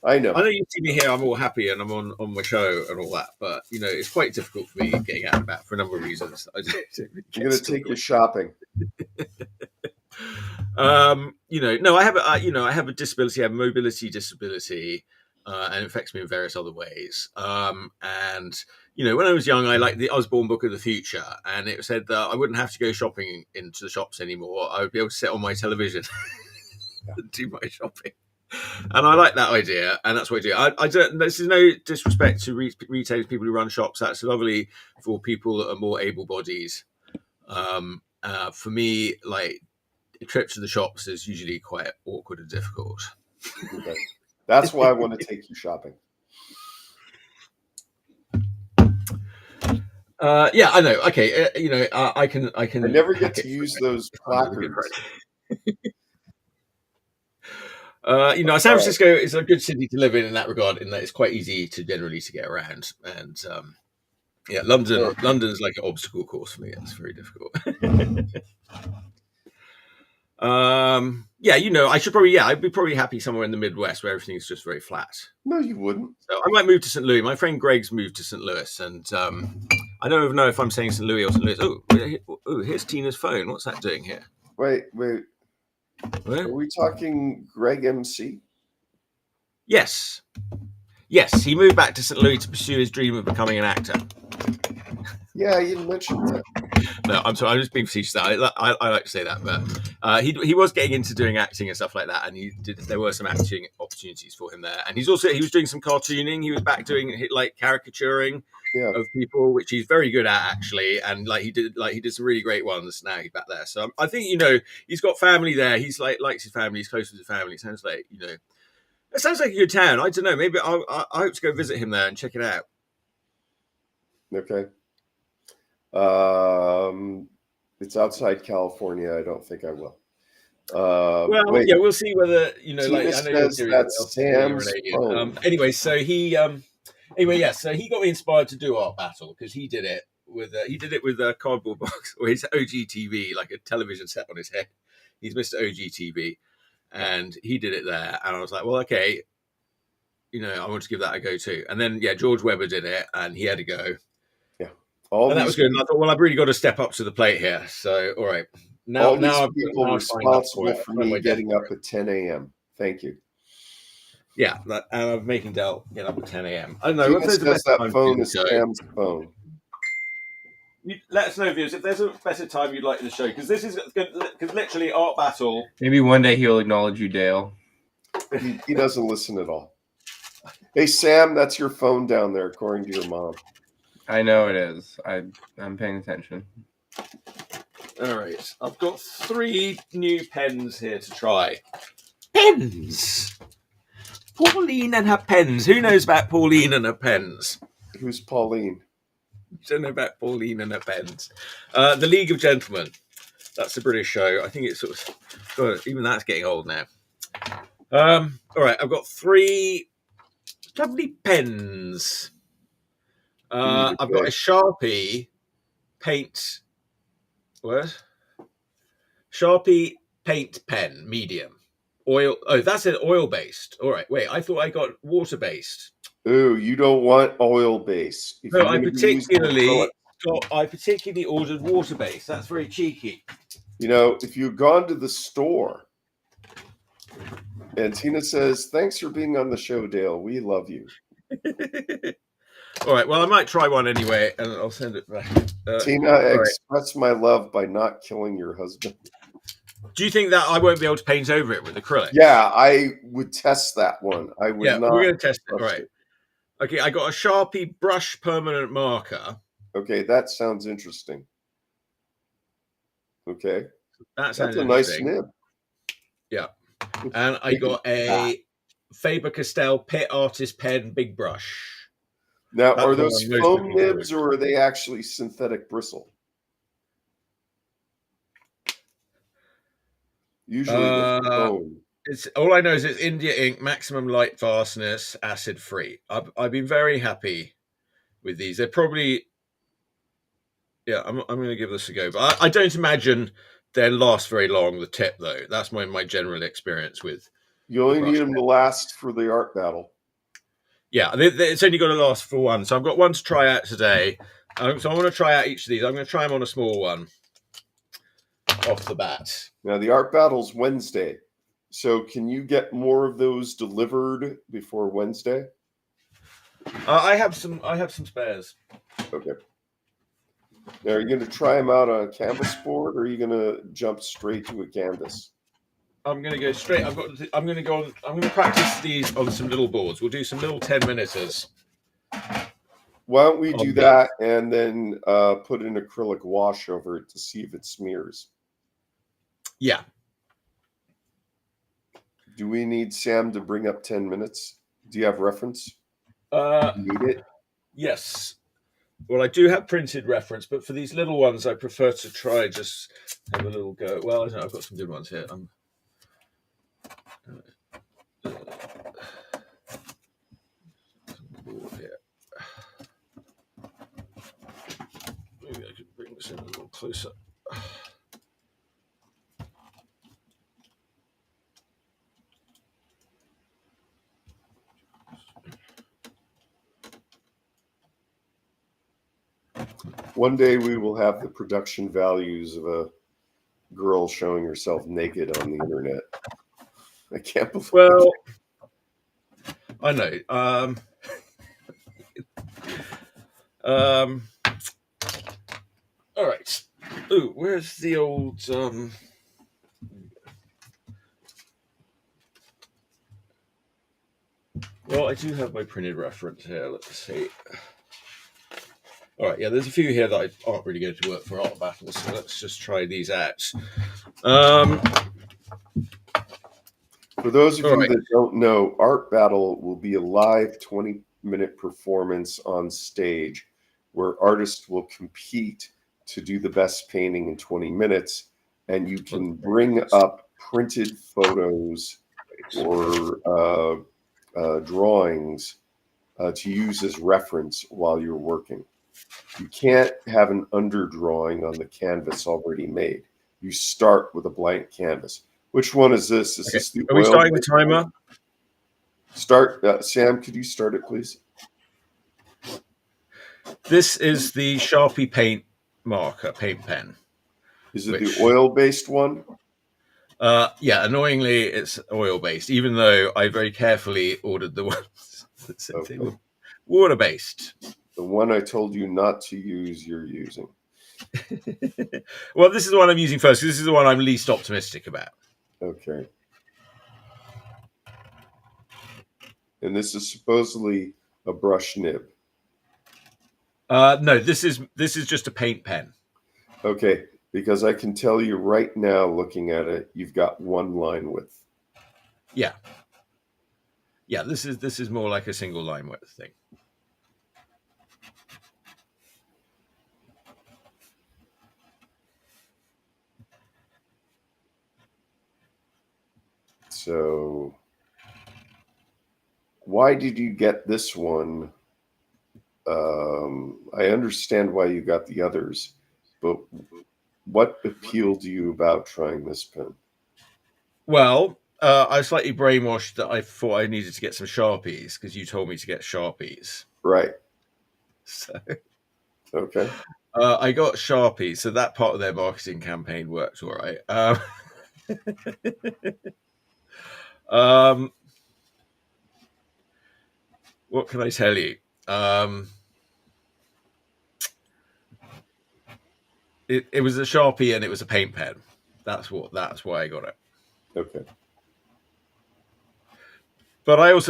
I know you see me here. I'm all happy and I'm on my show and all that. But it's quite difficult for me getting out and about for a number of reasons. You're going to take you shopping. No, I have a disability. I have a mobility disability. And it affects me in various other ways. And when I was young, I liked the Osborne Book of the Future, and it said that I wouldn't have to go shopping into the shops anymore. I would be able to sit on my television and do my shopping. And I like that idea, and that's what I do. I don't. This is no disrespect to retailers, people who run shops. That's lovely for people that are more able-bodied. For me, like a trip to the shops is usually quite awkward and difficult. Okay. That's why I want to take you shopping. Yeah, I know. Okay, I can. I never get to use those placards. San Francisco is a good city to live in that regard, in that it's quite easy to get around. And London's like an obstacle course for me. It's very difficult. I should probably, I'd be probably happy somewhere in the Midwest where everything's just very flat. No, you wouldn't. So I might move to St. Louis. My friend Greg's moved to St. Louis, and I don't even know if I'm saying St. Louis or St. Louis. Oh, here's Tina's phone. What's that doing here? Wait. Are we talking Greg MC? Yes. Yes, he moved back to St. Louis to pursue his dream of becoming an actor. Yeah, you mentioned that. No, I'm sorry. I'm just being facetious. I like to say that, but he was getting into doing acting and stuff like that, and there were some acting opportunities for him there. And he was doing some cartooning. He was back doing like caricaturing of people, which he's very good at actually. And he did some really great ones. Now he's back there, so I think he's got family there. He's likes his family. He's close with his family. It sounds like it sounds like a good town. I don't know. Maybe I hope to go visit him there and check it out. Okay. It's outside California. I don't think I will. We'll see whether Tina says that's Sam's phone. Anyway, so he so he got me inspired to do Art Battle because he did it with a cardboard box or his OGTV, like a television set on his head. He's Mr. OGTV, and he did it there. And I was like, well, okay, I want to give that a go too. And then George Webber did it, and he had to go. And that was good. And I thought, well, I've really got to step up to the plate here. So, all right. Now people responsible for me getting up at 10 a.m. Thank you. Yeah, and I'm making Del get up at 10 a.m. I don't know. That phone is Sam's phone. Let us know, viewers, if there's a better time you'd like in the show, because this is because literally Art Battle. Maybe one day he'll acknowledge you, Dale. He doesn't listen at all. Hey, Sam, that's your phone down there, according to your mom. I know it is. I'm paying attention. All right. I've got 3 new pens here to try. Pens! Pauline and her pens. Who knows about Pauline and her pens? Who's Pauline? Don't know about Pauline and her pens. The League of Gentlemen. That's a British show. I think it's sort of... God, even that's getting old now. All right. I've got 3 lovely pens. I've got a Sharpie paint. What? Sharpie paint pen, medium. Oil. Oh, that's an oil based. All right. Wait, I thought I got water based. Ooh, you don't want oil based. No, I particularly ordered water based. That's very cheeky. If you've gone to the store, and Tina says, "Thanks for being on the show, Dale. We love you." All right. Well, I might try one anyway, and I'll send it back. Tina, express my love by not killing your husband. Do you think that I won't be able to paint over it with acrylic? Yeah, I would test that one. I would not. We're going to test it. All right. Okay, I got a Sharpie brush permanent marker. Okay, that sounds interesting. Okay. That's a nice nib. Yeah. And I got a Faber-Castell Pit Artist Pen Big Brush. Now, are those foam nibs or are they actually synthetic bristle? Usually foam. It's all I know is it's India ink, maximum light fastness, acid free. I've been very happy with these. They're probably I'm going to give this a go, but I don't imagine they'll last very long. The tip though, that's my general experience with. You only need them to last for the art battle. Yeah, it's only got to last for one. So I've got one to try out today. So I want to try out each of these. I'm going to try them on a small one off the bat. Now the art battle's Wednesday. So can you get more of those delivered before Wednesday? I have some spares. Okay. Now, are you going to try them out on a canvas board, or are you going to jump straight to a canvas? I'm going to go straight. I'm going to practice these on some little boards. We'll do some little 10-minuters. Why don't we do that and then put an acrylic wash over it to see if it smears? Yeah. Do we need Sam to bring up 10 minutes? Do you have reference? Need it? Yes. Well, I do have printed reference, but for these little ones, I prefer to try just have a little go. Well, I don't know, I've got some good ones here. Maybe I could bring this in a little closer. One day we will have the production values of a girl showing herself naked on the internet. I can't believe Well, I know. All right. Ooh, where's the old? Well, I do have my printed reference here. Let's see. All right, yeah, there's a few here that aren't really going to work for art battles, so let's just try these out. For those of you that don't know, Art Battle will be a live 20-minute performance on stage where artists will compete to do the best painting in 20 minutes, and you can bring up printed photos or drawings to use as reference while you're working. You can't have an underdrawing on the canvas already made. You start with a blank canvas. Which one is this? Is this the Are we starting the timer? Start, Sam, could you start it, please? This is the Sharpie paint marker, paint pen. Is it the oil-based one? Yeah, annoyingly, it's oil-based, even though I very carefully ordered the ones that said they were water-based. The one I told you not to use, you're using. Well, this is the one I'm using first, because this is the one I'm least optimistic about. Okay. And this is supposedly a brush nib. No, this is just a paint pen. Okay, because I can tell you right now, looking at it, you've got one line width. Yeah. Yeah, this is more like a single line width thing. So why did you get this one? I understand why you got the others, but what appealed to you about trying this pen? Well, I was slightly brainwashed that I thought I needed to get some Sharpies because you told me to get Sharpies. Right. So, okay. I got Sharpies, so that part of their marketing campaign worked all right. What can I tell you? It was a Sharpie and it was a paint pen. That's why I got it. Okay. But I was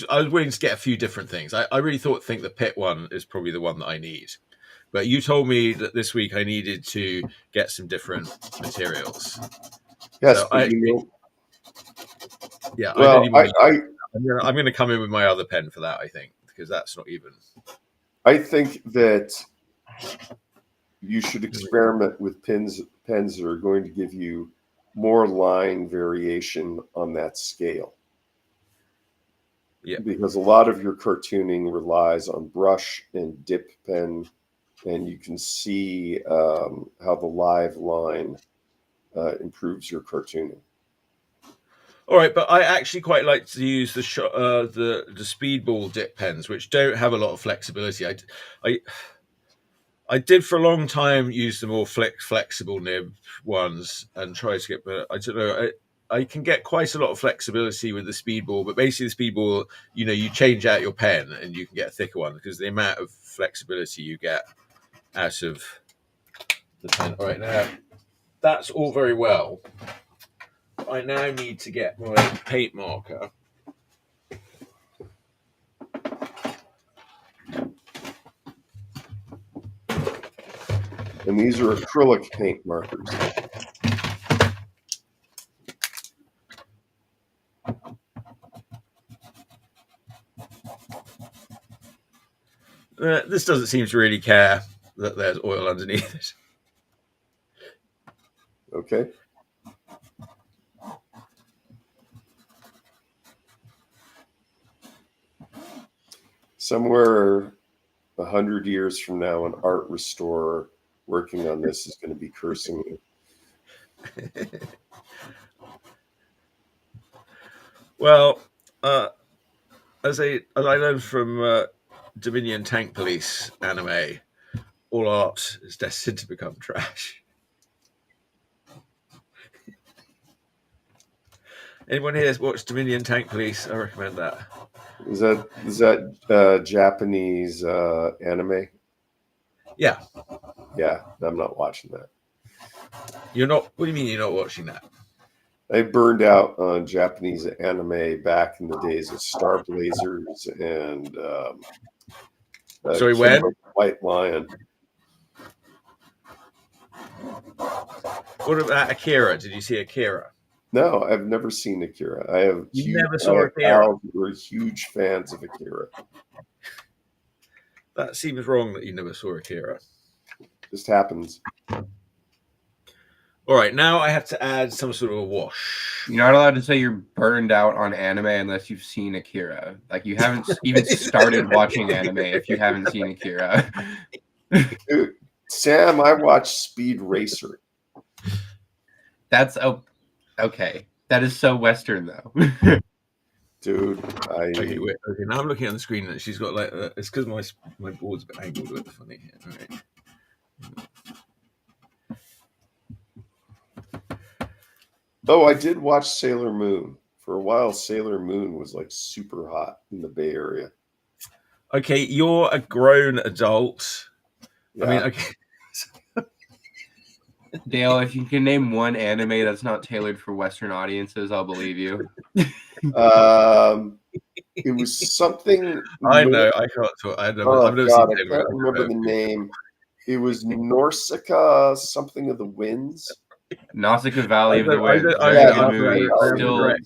willing to get a few different things. I really think the Pitt one is probably the one that I need. But you told me that this week I needed to get some different materials. Yes, so yeah. Well, I'm going to come in with my other pen for that. I think because that's not even. I think that you should experiment with pens that are going to give you more line variation on that scale. Yeah. Because a lot of your cartooning relies on brush and dip pen, and you can see how the live line improves your cartooning. All right, but I actually quite like to use the speedball dip pens, which don't have a lot of flexibility. I did for a long time use the more flexible nib ones and try to get, but I don't know. I can get quite a lot of flexibility with the speedball, but basically the speedball, you change out your pen and you can get a thicker one because the amount of flexibility you get out of the pen. All right, now that's all very well. I now need to get my paint marker. And these are acrylic paint markers. This doesn't seem to really care that there's oil underneath it. Okay. Somewhere 100 years from now, an art restorer working on this is going to be cursing you. Well, as I learned from Dominion Tank Police anime, all art is destined to become trash. Anyone here has watched Dominion Tank Police? I recommend that. Is that Japanese anime? Yeah. Yeah, I'm not watching that. You're not. What do you mean you're not watching that? I burned out on Japanese anime back in the days of Star Blazers and Sorry, when? White Lion. What about Akira? Did you see Akira? No, I've never seen Akira. I have never saw Akira. We're huge fans of Akira. That seems wrong that you never saw Akira. Just happens. All right, now I have to add some sort of a wash. You're not allowed to say you're burned out on anime unless you've seen Akira. Like, you haven't even started watching anime if you haven't seen Akira. Dude, Sam, I watched Speed Racer. That's okay. That is so Western, though. Dude, Okay, wait. Okay, now I'm looking at the screen and she's got like it's because my board's a bit angled a bit funny here. All right. Oh, I did watch Sailor Moon. For a while, Sailor Moon was like super hot in the Bay Area. Okay, you're a grown adult. Yeah. I mean, okay. Dale, if you can name one anime that's not tailored for Western audiences, I'll believe you. It was something. I know. I can't talk. I've never I seen can't remember the name. It was Nausicaa, something of the Winds. Nausicaa Valley of the Wind.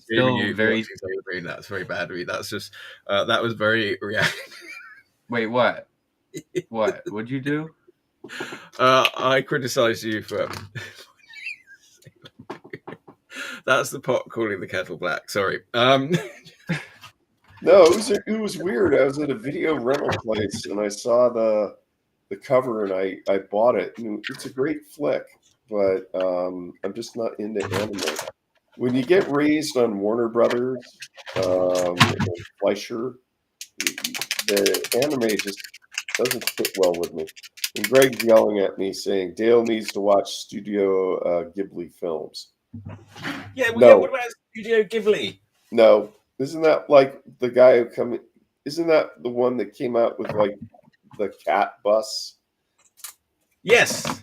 Still very. That's very bad to me. That's just that was very reactive. Wait, what? What? What'd you do? I criticized you for. That's the pot calling the kettle black. Sorry. No, it was weird. I was at a video rental place and I saw the cover and I bought it. And it's a great flick, but I'm just not into anime. When you get raised on Warner Brothers, and Fleischer, the anime just doesn't fit well with me. And Greg's yelling at me saying Dale needs to watch Studio Ghibli films. Yeah, well, what about Studio Ghibli? No, isn't that like the guy who isn't that the one that came out with like the cat bus? Yes.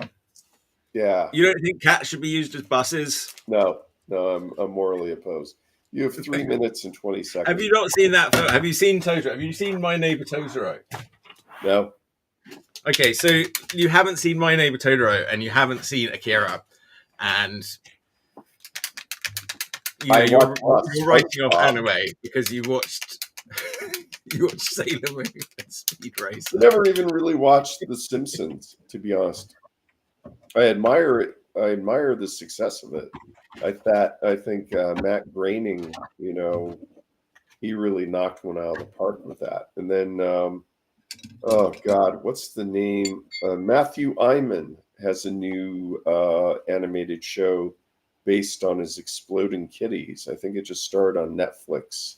Yeah. You don't think cats should be used as buses? No, I'm morally opposed. You have 3 minutes and 20 seconds. Have you not seen that film? Have you seen Totoro? Have you seen My Neighbor Totoro? No. Okay, so you haven't seen My Neighbor Totoro and you haven't seen Akira, and you're writing off anime because you watched Sailor Moon and Speed Racer. I never even really watched The Simpsons, to be honest. I admire it. I admire the success of it. I think Matt Groening, he really knocked one out of the park with that. And then, oh God, what's the name? Matthew Eyman has a new animated show based on his Exploding Kitties. I think it just started on Netflix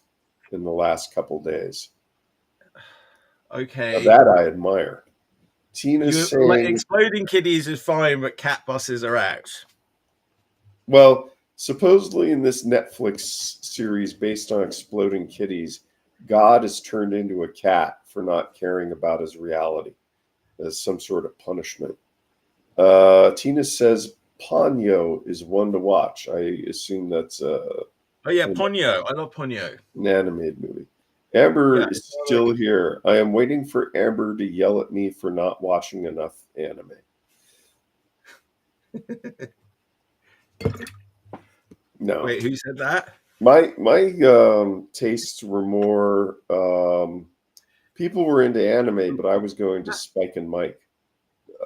in the last couple days. Okay. Now that I admire. Tina's saying, like, Exploding Kitties is fine, but cat buses are out. Well, supposedly in this Netflix series based on Exploding Kitties, God is turned into a cat for not caring about his reality as some sort of punishment. Tina says Ponyo is one to watch. I assume that's oh yeah, Ponyo. I love Ponyo. An animated movie. Amber is still here. I am waiting for Amber to yell at me for not watching enough anime. No. Wait, who said that? My tastes were more people were into anime, but I was going to Spike and Mike.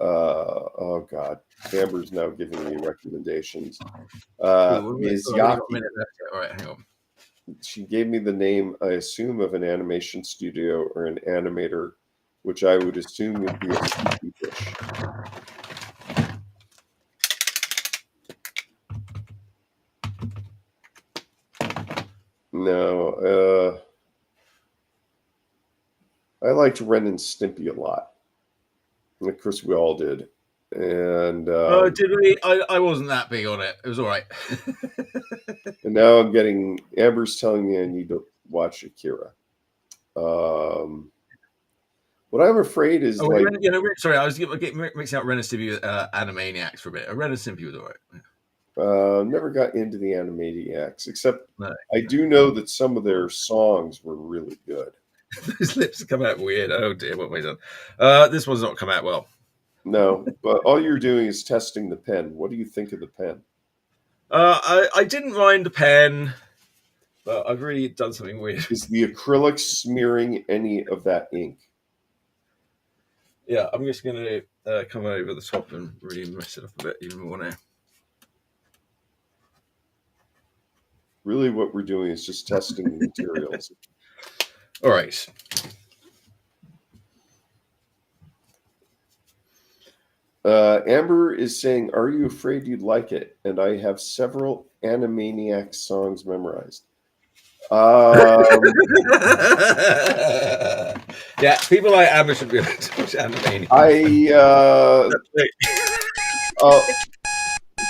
Oh God, Amber's now giving me recommendations. Miyazaki. All right, hang on. She gave me the name, I assume, of an animation studio or an animator, which I would assume would be a Sticky Fish. No, I liked Ren and Stimpy a lot. And of course, we all did. And did we? I wasn't that big on it. It was all right. And now Amber's telling me I need to watch Akira. What I'm afraid is sorry, I was mixing up Ren and Stimpy with Animaniacs for a bit. Ren and Stimpy was all right. Never got into the Animaniacs, except I do know that some of their songs were really good. Those lips come out weird. Oh dear, what have I done? This one's not come out well. No, but all you're doing is testing the pen. What do you think of the pen? I didn't mind the pen, but I've really done something weird. Is the acrylic smearing any of that ink? Yeah, I'm just going to come over the top and really mess it up a bit even more now. Really, what we're doing is just testing the materials. All right. Amber is saying, "Are you afraid you'd like it?" And I have several Animaniacs songs memorized. Yeah, people like Amber should be able to watch Animaniacs.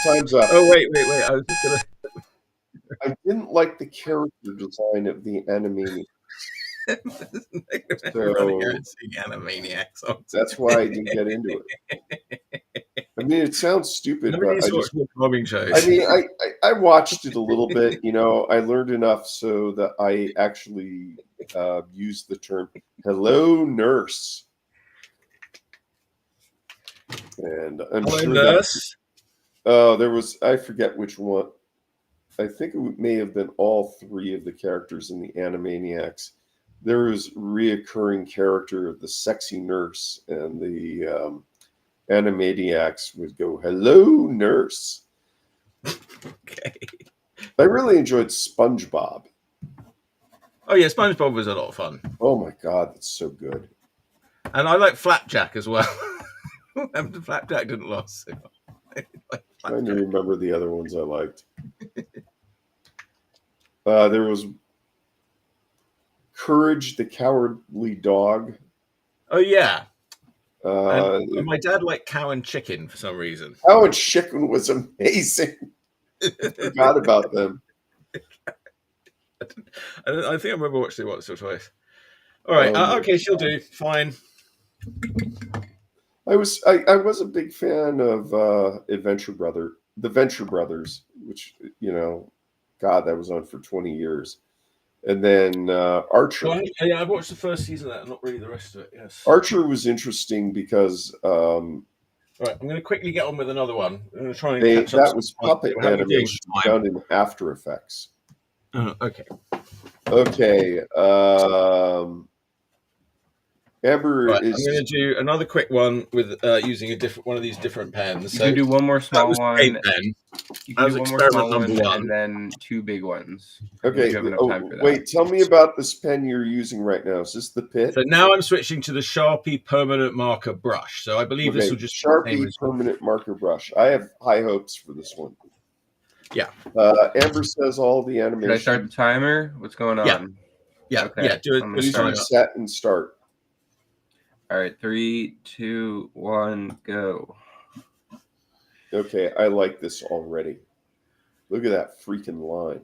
Time's up. Oh wait! I was just gonna. I didn't like the character design of the Animaniacs. Animaniacs. That's why I didn't get into it. I mean, it sounds stupid, but I watched it a little bit. I learned enough so that I actually used the term "hello, nurse." And I'm hello, sure nurse. There was, I forget which one. I think it may have been all three of the characters in the Animaniacs. There was reoccurring character of the sexy nurse, and the Animaniacs would go, "Hello, nurse." Okay. I really enjoyed SpongeBob. Oh yeah, SpongeBob was a lot of fun. Oh my God, that's so good. And I like Flapjack as well. Flapjack didn't last so long. Trying to remember the other ones I liked. There was Courage the Cowardly Dog. Oh yeah. And my dad liked Cow and Chicken for some reason. Cow and Chicken was amazing. Forgot about them. I think I remember watching it once or twice. All right. Okay, she'll do. Fine. I was a big fan of the Venture Brothers, which God, that was on for 20 years. And then Archer. Well, yeah, I watched the first season of that, not really the rest of it. Yes. Archer was interesting because. Right, I'm going to quickly get on with another one. I'm going to try and catch up. That was puppet animation done in After Effects. Okay. Okay. Amber right, is. I'm going to do another quick one with using one of these different pens. You can do one more small one. Pen. You can do one more small one and then two big ones. Okay. Wait, tell me about this pen you're using right now. Is this the Pitt? So now I'm switching to the Sharpie permanent marker brush. So I believe this will just Sharpie permanent marker brush. I have high hopes for this one. Yeah. Amber says all the animation. Should I start the timer? What's going on? Yeah. Okay. Yeah. Do it. Please reset and start. All right. 3, 2, 1, go. Okay, I like this already. Look at that freaking line.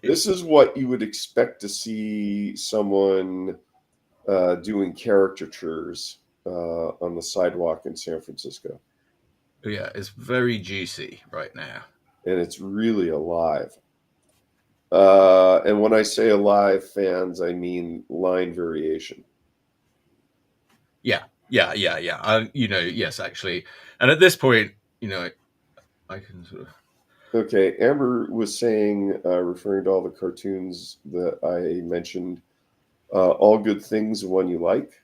This is what you would expect to see someone doing caricatures on the sidewalk in San Francisco. Yeah, it's very juicy right now. And it's really alive. And when I say alive, fans, I mean line variation. Yeah. Yes, actually. And at this point, I can sort of. Okay, Amber was saying, referring to all the cartoons that I mentioned, all good things, one you like.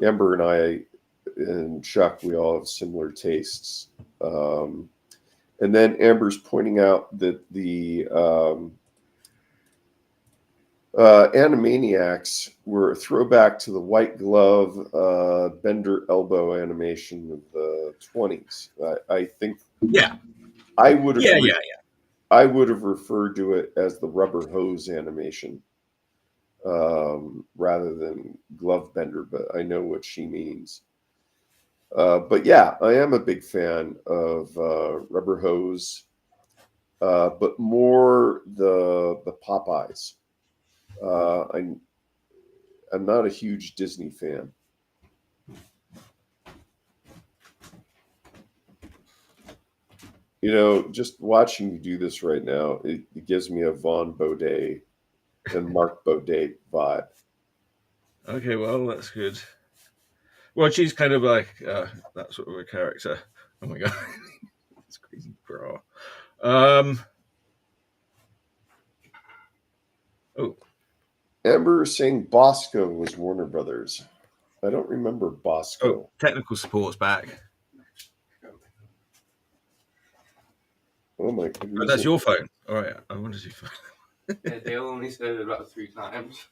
Amber and I and Chuck, we all have similar tastes. And then Amber's pointing out that the Animaniacs were a throwback to the white glove bender elbow animation of the 20s. I think. Yeah. I would have. Yeah. I would have referred to it as the rubber hose animation rather than glove bender, but I know what she means. But yeah, I am a big fan of rubber hose but more the Popeyes. I'm not a huge Disney fan. Just watching you do this right now, it gives me a Vaughn Baudet and Mark Baudet vibe. Okay, well, that's good. Well, she's kind of like that sort of a character. Oh my god, it's crazy bra. Oh, Amber is saying Bosco was Warner Brothers. I don't remember Bosco. Oh, technical support's back. Oh my! Oh, that's your phone. All right, I wanted your phone. They only said it about 3 times.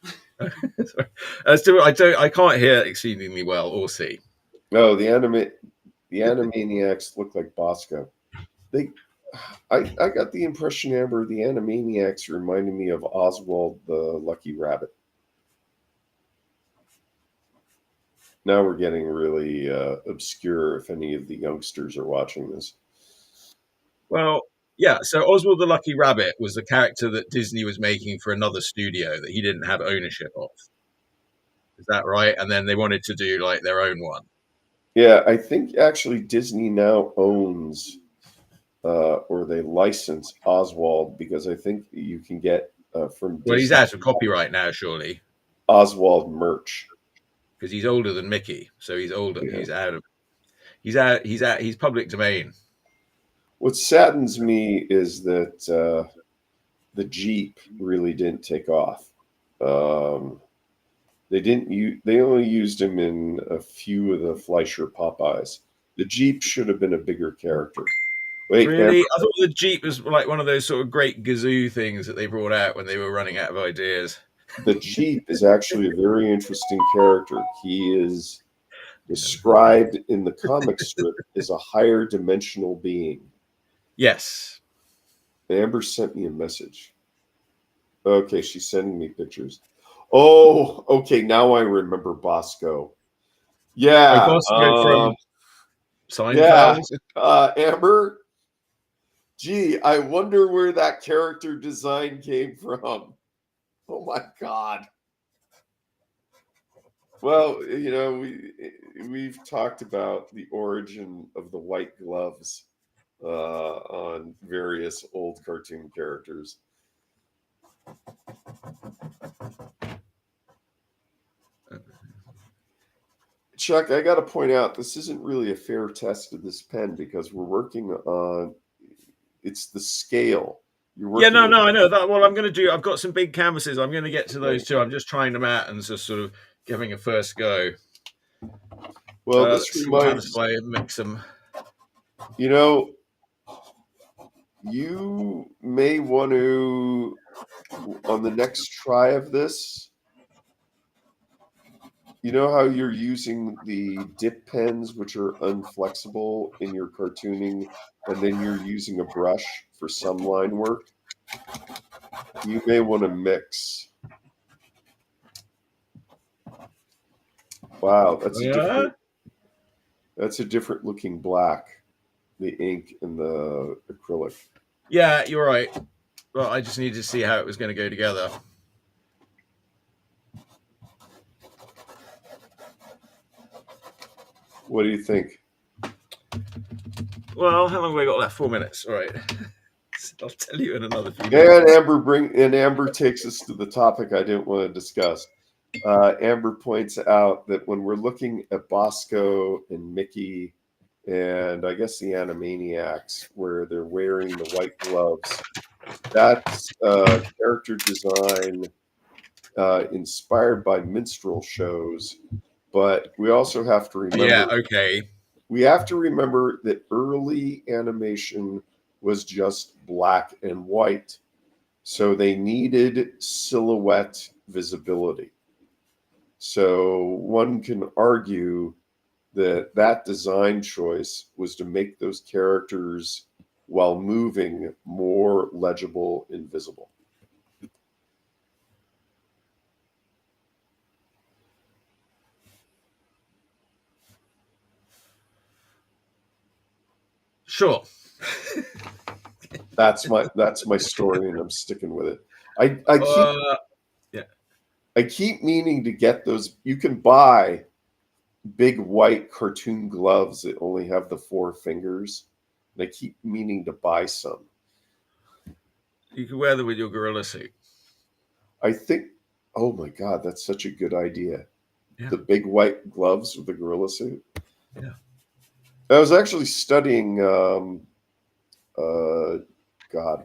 Sorry. I can't hear exceedingly well or see. No, the Animaniacs look like Bosco. I got the impression, Amber, the Animaniacs reminded me of Oswald the Lucky Rabbit. Now we're getting really obscure if any of the youngsters are watching this. Well, yeah, so Oswald the Lucky Rabbit was the character that Disney was making for another studio that he didn't have ownership of. Is that right? And then they wanted to do like their own one. Yeah, I think actually Disney now owns or they license Oswald because I think you can get from Disney. Well, he's out of copyright now, surely. Oswald merch. Because he's older than Mickey, so he's older. Yeah. He's public domain. What saddens me is that the Jeep really didn't take off. They only used him in a few of the Fleischer Popeyes. The Jeep should have been a bigger character. Wait, really? I thought the Jeep was like one of those sort of great gazoo things that they brought out when they were running out of ideas. The Jeep is actually a very interesting character. He is described in the comic strip as a higher dimensional being. Yes. Amber sent me a message. Okay, she's sending me pictures. Oh, okay, now I remember Bosco. Yeah. Bosco from Seinfeld. Yeah. Amber, gee, I wonder where that character design came from. Oh my God. Well, we've talked about the origin of the white gloves on various old cartoon characters. Chuck, I got to point out, this isn't really a fair test of this pen because we're working on, it's the scale. I know that. Well, I'm going to do, I've got some big canvases. I'm going to get to those too. I'm just trying them out and just sort of giving a first go. Well, this reminds me, mix them. You may want to, on the next try of this, you know how you're using the dip pens, which are unflexible in your cartooning, and then you're using a brush for some line work? You may want to mix. Wow, that's a different looking black, the ink and the acrylic. Yeah, you're right. Well, I just needed to see how it was going to go together. What do you think? Well, how long have we got left? 4 minutes. All right. I'll tell you in another few minutes. And Amber takes us to the topic I didn't want to discuss. Amber points out that when we're looking at Bosco and Mickey and I guess the Animaniacs, where they're wearing the white gloves, that's character design inspired by minstrel shows. But we also have to remember. Yeah, okay. We have to remember that early animation was just black and white. So they needed silhouette visibility. So one can argue that design choice was to make those characters, while moving, more legible and visible. Sure. That's my story, and I'm sticking with it. I keep meaning to get those. You can buy big white cartoon gloves that only have the 4 fingers. And I keep meaning to buy some. You can wear them with your gorilla suit. I think, oh my God, that's such a good idea. Yeah. The big white gloves with the gorilla suit. Yeah. I was actually studying, God,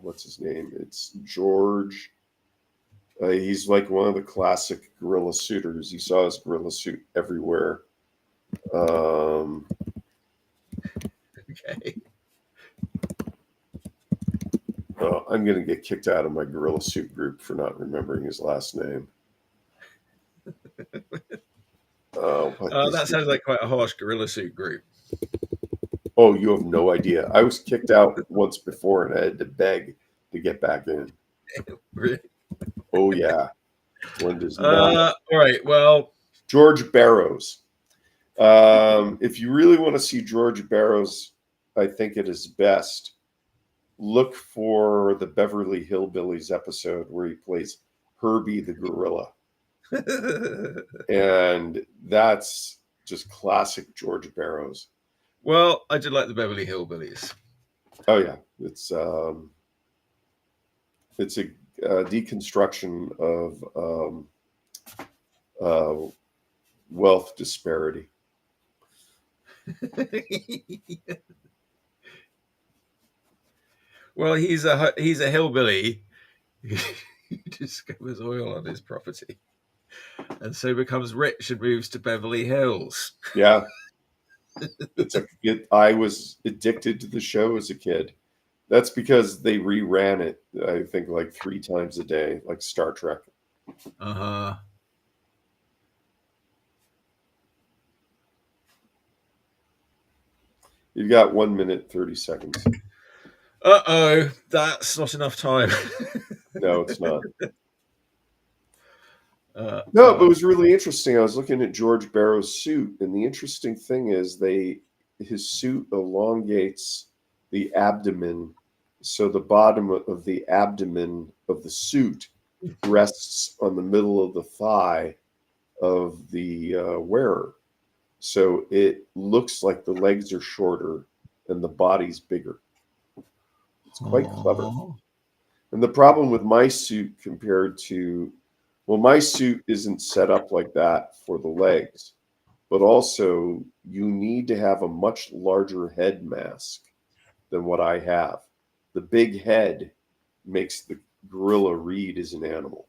what's his name? It's George. He's like one of the classic gorilla suiters. You saw his gorilla suit everywhere. Okay. I'm going to get kicked out of my gorilla suit group for not remembering his last name. That sounds like quite a harsh gorilla suit group. Oh, you have no idea. I was kicked out once before, and I had to beg to get back in. Really? Oh yeah. One does not. All right. Well, George Barrows. If you really want to see George Barrows, I think at his best, look for the Beverly Hillbillies episode where he plays Herbie the gorilla. And that's just classic George Barrows. Well, I did like the Beverly Hillbillies. Oh yeah, it's a deconstruction of wealth disparity. Well, he's a hillbilly who discovers oil on his property, and so becomes rich and moves to Beverly Hills. Yeah. I was addicted to the show as a kid. That's because they reran it, I think, like 3 times a day, like Star Trek. Uh-huh. You've got 1 minute, 30 seconds. Uh-oh, that's not enough time. No, it's not. No, but it was really interesting. I was looking at George Barrows' suit, and the interesting thing is his suit elongates the abdomen, so the bottom of the abdomen of the suit rests on the middle of the thigh of the wearer. So it looks like the legs are shorter and the body's bigger. It's quite clever. And the problem with my suit compared to, well, my suit isn't set up like that for the legs, but also you need to have a much larger head mask than what I have. The big head makes the gorilla read as an animal.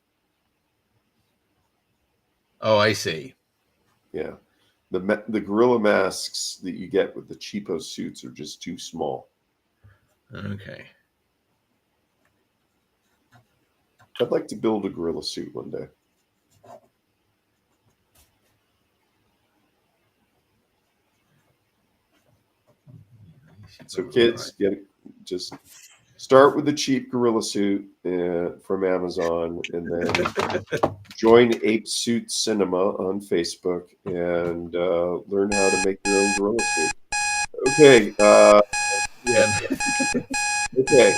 Oh, I see. Yeah. The gorilla masks that you get with the cheapo suits are just too small. Okay. I'd like to build a gorilla suit one day. So kids, just start with the cheap gorilla suit from Amazon, and then join Ape Suit Cinema on Facebook and learn how to make your own gorilla suit. Okay. Yeah. Okay.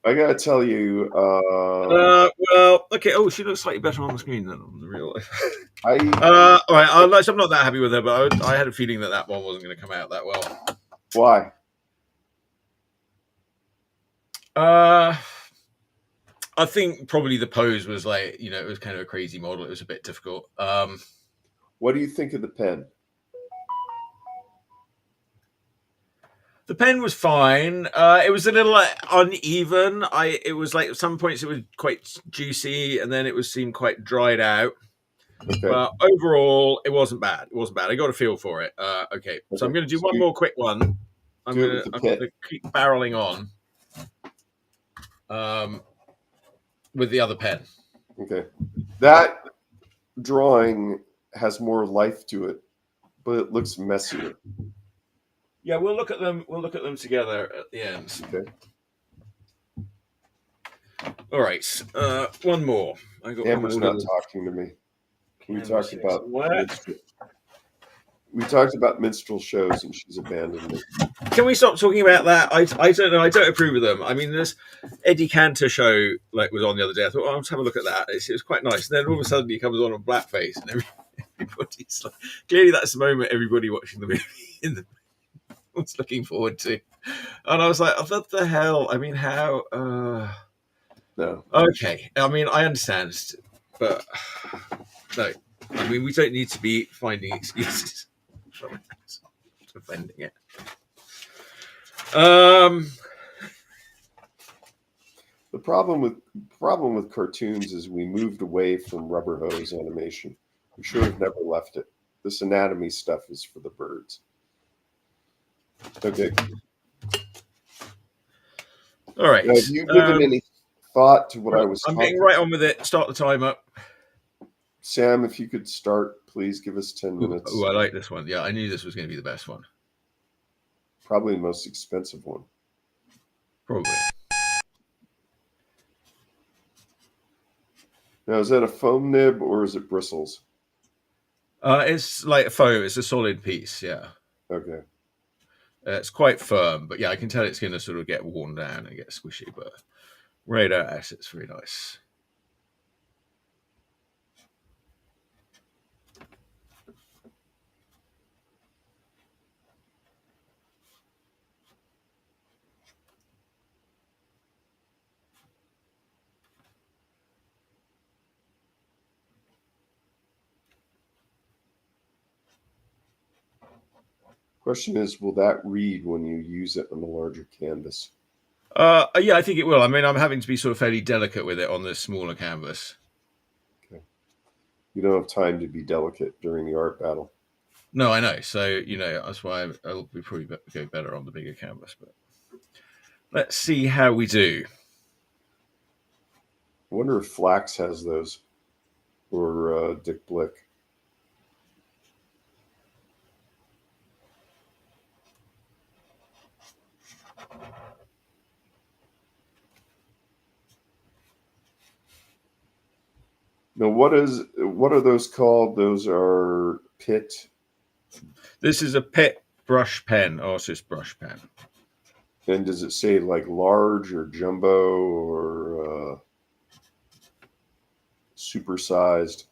I gotta tell you. Well, okay. Oh, she looks slightly better on the screen than on the real life. All right. I'm not that happy with her, but I had a feeling that one wasn't going to come out that well. Why? I think probably the pose was like, it was kind of a crazy model. It was a bit difficult. What do you think of the pen? The pen was fine. It was a little uneven. It was like at some points it was quite juicy, and then it seemed quite dried out. Okay. But overall, it wasn't bad. I got a feel for it. Okay. So I'm going to do one more quick one. I'm going to keep barreling on with the other pen. Okay. That drawing has more life to it, but it looks messier. Yeah, we'll look at them. We'll look at them together at the end. Okay. All right. One more. Amber's not talking to me. Can we talk about We talked about minstrel shows, and she's abandoned it. Can we stop talking about that? I don't know. I don't approve of them. I mean, this Eddie Cantor show was on the other day. I thought, let's have a look at that. It was quite nice. And then all of a sudden, he comes on blackface, and everybody's like, clearly that's the moment everybody watching the movie was looking forward to. And I was like, what the hell? I mean, how? No. Okay. I mean, I understand, but no. I mean, we don't need to be finding excuses for defending it. The problem with cartoons is we moved away from rubber hose animation. We should have never left it. This anatomy stuff is for the birds. Okay. All right. Now, have you given any thought to what I was I'm getting right on with it. Start the timer. Sam, if you could start, please give us 10 minutes. Oh, I like this one. Yeah, I knew this was going to be the best one. Probably the most expensive one. Probably. Now, is that a foam nib or is it bristles? It's like a foam. It's a solid piece, yeah. Okay. It's quite firm, but yeah, I can tell it's going to sort of get worn down and get squishy, but radar it's very nice. Question is, will that read when you use it on a larger canvas? Yeah, I think it will. I mean, I'm having to be sort of fairly delicate with it on this smaller canvas. Okay. You don't have time to be delicate during the art battle. No, I know. So, that's why I'll probably go better on the bigger canvas. But let's see how we do. I wonder if Flax has those, or Dick Blick. Now, what are those called? Those are Pitt. This is a Pitt brush pen, artist brush pen. And does it say like large or jumbo or supersized?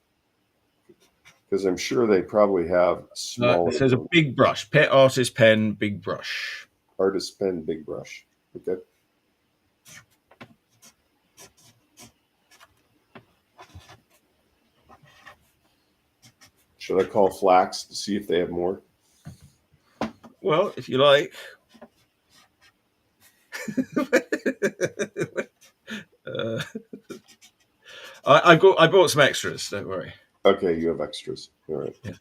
Because I'm sure they probably have smaller. It says a big brush. Pitt artist pen, big brush. Artist pen, big brush. Okay. Should I call Flax to see if they have more? Well, if you like. I bought some extras. Don't worry. Okay, you have extras. All right. Yeah.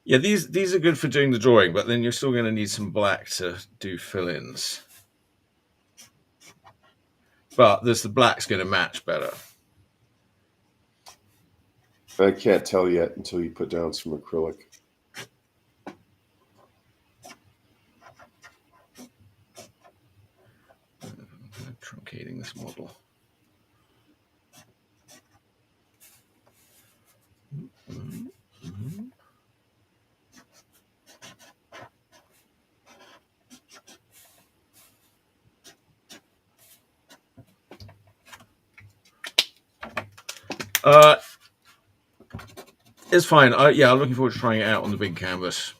Yeah, these are good for doing the drawing, but then you're still going to need some black to do fill-ins. But the black's going to match better. I can't tell yet until you put down some acrylic. I'm truncating this model. Mm-hmm. It's fine. I'm looking forward to trying it out on the big canvas.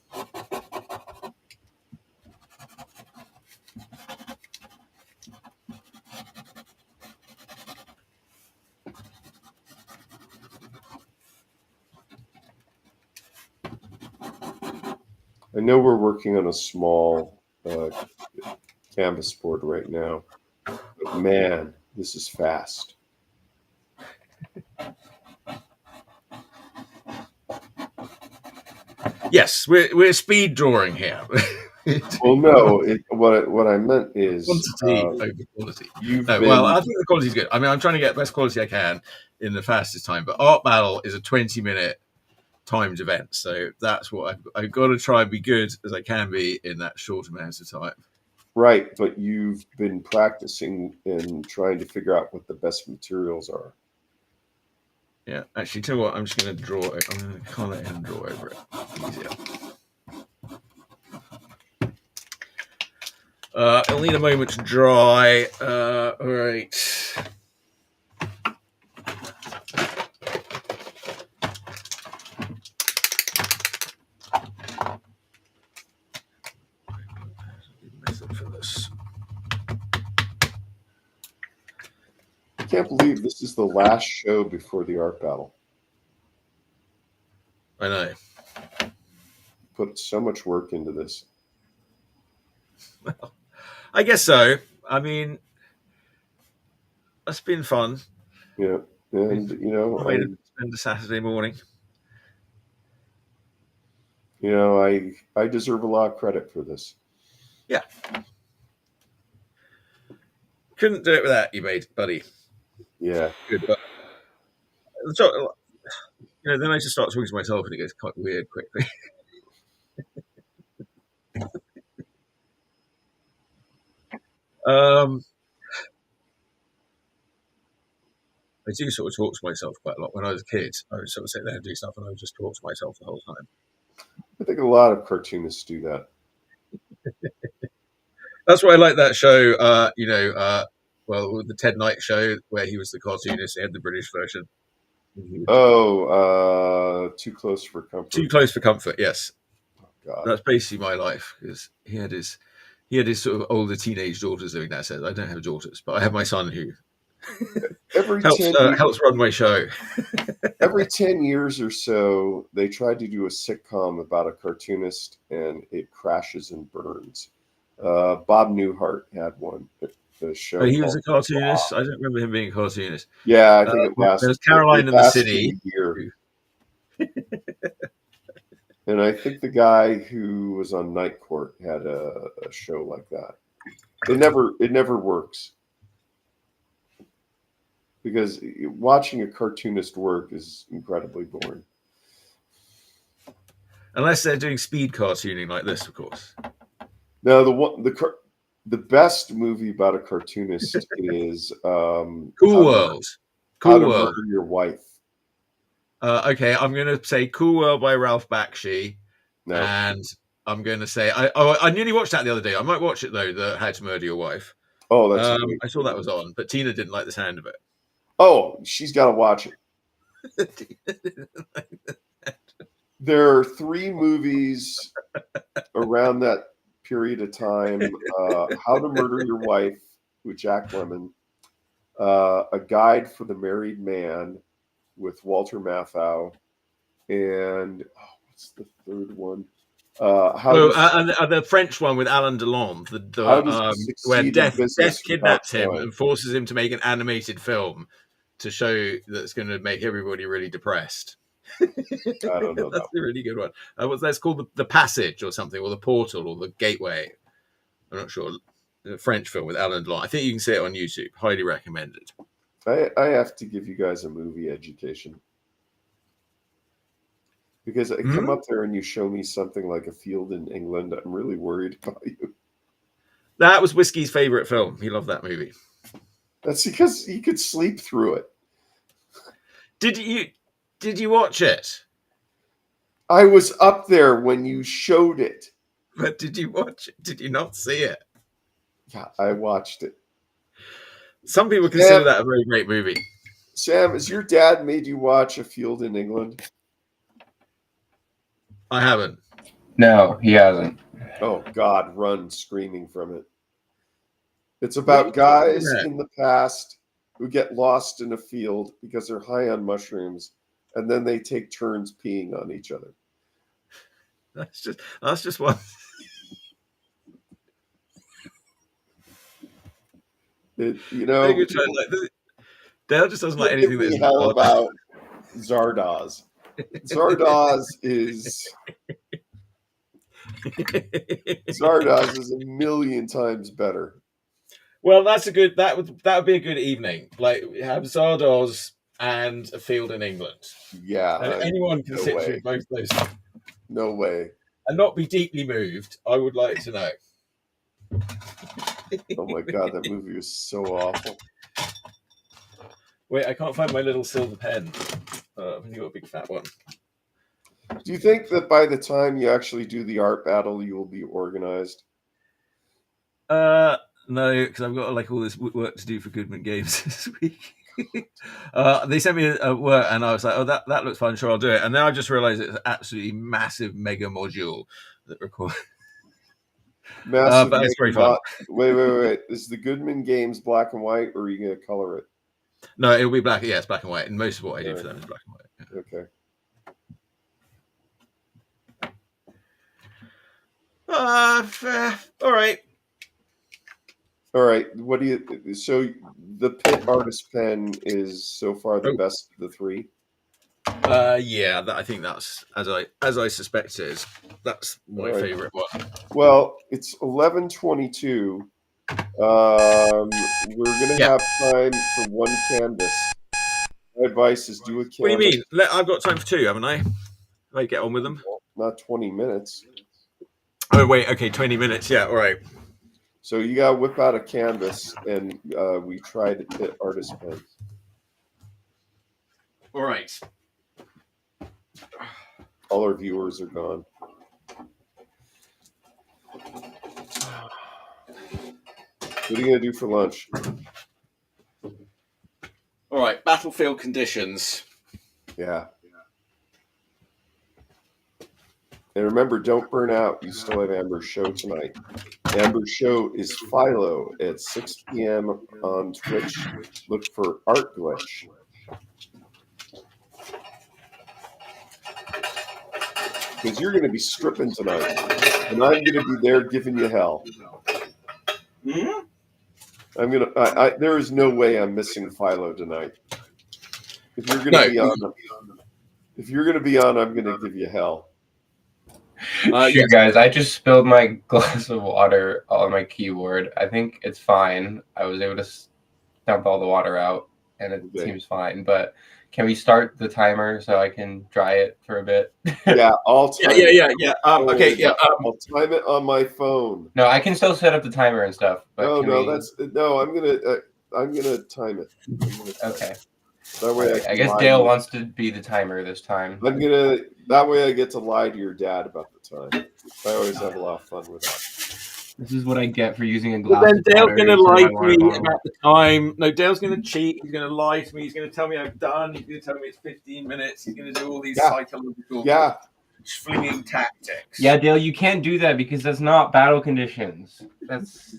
I know we're working on a small canvas board right now, but man, this is fast. Yes, we're speed drawing here. Well, no. What I meant is quantity over quality. Well, I think the quality's good. I mean, I'm trying to get the best quality I can in the fastest time. But Art Battle is a 20-minute timed event. So that's what I've got to try and be good as I can be in that short amount of time. Right, but you've been practicing and trying to figure out what the best materials are. Yeah, actually, tell you what, I'm just going to draw it. I'm going to colour it and draw over it. Easier. It'll need a moment to dry. All right. Method for this. I can't believe this is the last show before the art battle. I know. Put so much work into this. Well, I guess so. I mean, it's been fun. Yeah, and Way to spend a Saturday morning. I deserve a lot of credit for this. Yeah. Couldn't do it without you, mate, buddy. Yeah. Good. But, so, then I just start talking to myself and it gets quite weird quickly. I do sort of talk to myself quite a lot. When I was a kid, I would sort of sit there and do stuff and I would just talk to myself the whole time. I think a lot of cartoonists do that. That's why I like that show, the Ted Knight show where he was the cartoonist. They had the British version. Too Close for Comfort. Too Close for Comfort, yes. Oh, God. That's basically my life because he had his sort of older teenage daughters doing that. So I don't have daughters, but I have my son who helps run my show. Every 10 years or so, they tried to do a sitcom about a cartoonist, and it crashes and burns. Bob Newhart had one. The show. He was a cartoonist. I don't remember him being a cartoonist. Yeah, I think it lasted. There's Caroline in the City. Year. And I think the guy who was on Night Court had a show like that. It never works. Because watching a cartoonist work is incredibly boring. Unless they're doing speed cartooning like this, of course. No, the best movie about a cartoonist is Cool World. How to Murder Your Wife. Okay, I'm going to say Cool World by Ralph Bakshi. No. And I'm going to say I nearly watched that the other day. I might watch it though. The How to Murder Your Wife. Oh, that's I saw that was on, but Tina didn't like the sound of it. Oh, she's got to watch it. There are 3 movies around that period of time. How to Murder Your Wife with Jack Lemmon. A Guide for the Married Man with Walter Matthau. And what's the third one? The French one with Alain Delon, where Death kidnaps him and forces him to make an animated film to show that it's going to make everybody really depressed. I don't know. That's a really good one. That's called the Passage or something, or the Portal, or the Gateway. I'm not sure. The French film with Alain Delon. I think you can see it on YouTube. Highly recommended. I have to give you guys a movie education. Because I come up there and you show me something like A Field in England, I'm really worried about you. That was Whiskey's favorite film. He loved that movie. That's because he could sleep through it. Did you watch it? I was up there when you showed it. But did you watch it? Did you not see it? Yeah, I watched it. Some people consider that a very great movie. Sam, has your dad made you watch A Field in England? I haven't. No, he hasn't. Oh, God, run screaming from it. It's about guys in the past who get lost in a field because they're high on mushrooms, and then they take turns peeing on each other. That's just one. Dale just doesn't like anything that's hell about Zardoz. Zardoz is a million times better. Well, that would be a good evening. Like have Zardoz and a field in England. Yeah. And anyone can sit through both those. No way. And not be deeply moved, I would like to know. Oh my God, that movie was so awful. Wait, I can't find my little silver pen. I've only got a big fat one. Do you think that by the time you actually do the art battle, you will be organized? No, because I've got like all this work to do for Goodman Games this week. They sent me a work, and I was like, "Oh, that looks fun. Sure, I'll do it." And then I just realized it's an absolutely massive mega module that requires. Massive, but it's very fun. Wait. Is the Goodman Games black and white, or are you going to color it? No, it'll be black. Yeah, it's black and white. And most of what I do for them is black and white. Yeah. Okay. All right. All right. What do you? So the Pit Artist pen is so far the best of the three. Yeah, I think that's as I suspected. That's my favorite one. Well, it's 11:22. We're gonna have time for one canvas. My advice is do a canvas. What do you mean? I've got time for two, haven't I? I get on with them. Not 20 minutes. Oh wait, okay, 20 minutes. Yeah, all right. So you gotta whip out a canvas, and we try the Pit Artist pen. All right. All our viewers are gone. What are you gonna do for lunch? All right, battlefield conditions. Yeah. And remember, don't burn out. You still have Amber's show tonight. Amber's show is Philo at 6 p.m. on Twitch. Look for Art Glitch. Because you're going to be stripping tonight. And I'm going to be there giving you hell. Hmm? There is no way I'm missing Philo tonight. If you're going to be on, I'm going to give you hell. Yes. Guys, I just spilled my glass of water on my keyboard. I think it's fine. I was able to dump all the water out, and it seems fine. But can we start the timer so I can dry it for a bit? Yeah, I'll time it. Yeah. Okay, yeah. I'll time it on my phone. No, I can still set up the timer and stuff. But I'm gonna time it. Okay. That way I guess Dale wants to be the timer this time. That way I get to lie to your dad about the time. I always have a lot of fun with that. This is what I get for using a glass. But then Dale's going to lie to me about the time. No, Dale's going to cheat. He's going to lie to me. He's going to tell me I'm done. He's going to tell me it's 15 minutes. He's going to do all these psychological flinging tactics. Yeah, Dale, you can't do that because that's not battle conditions. That's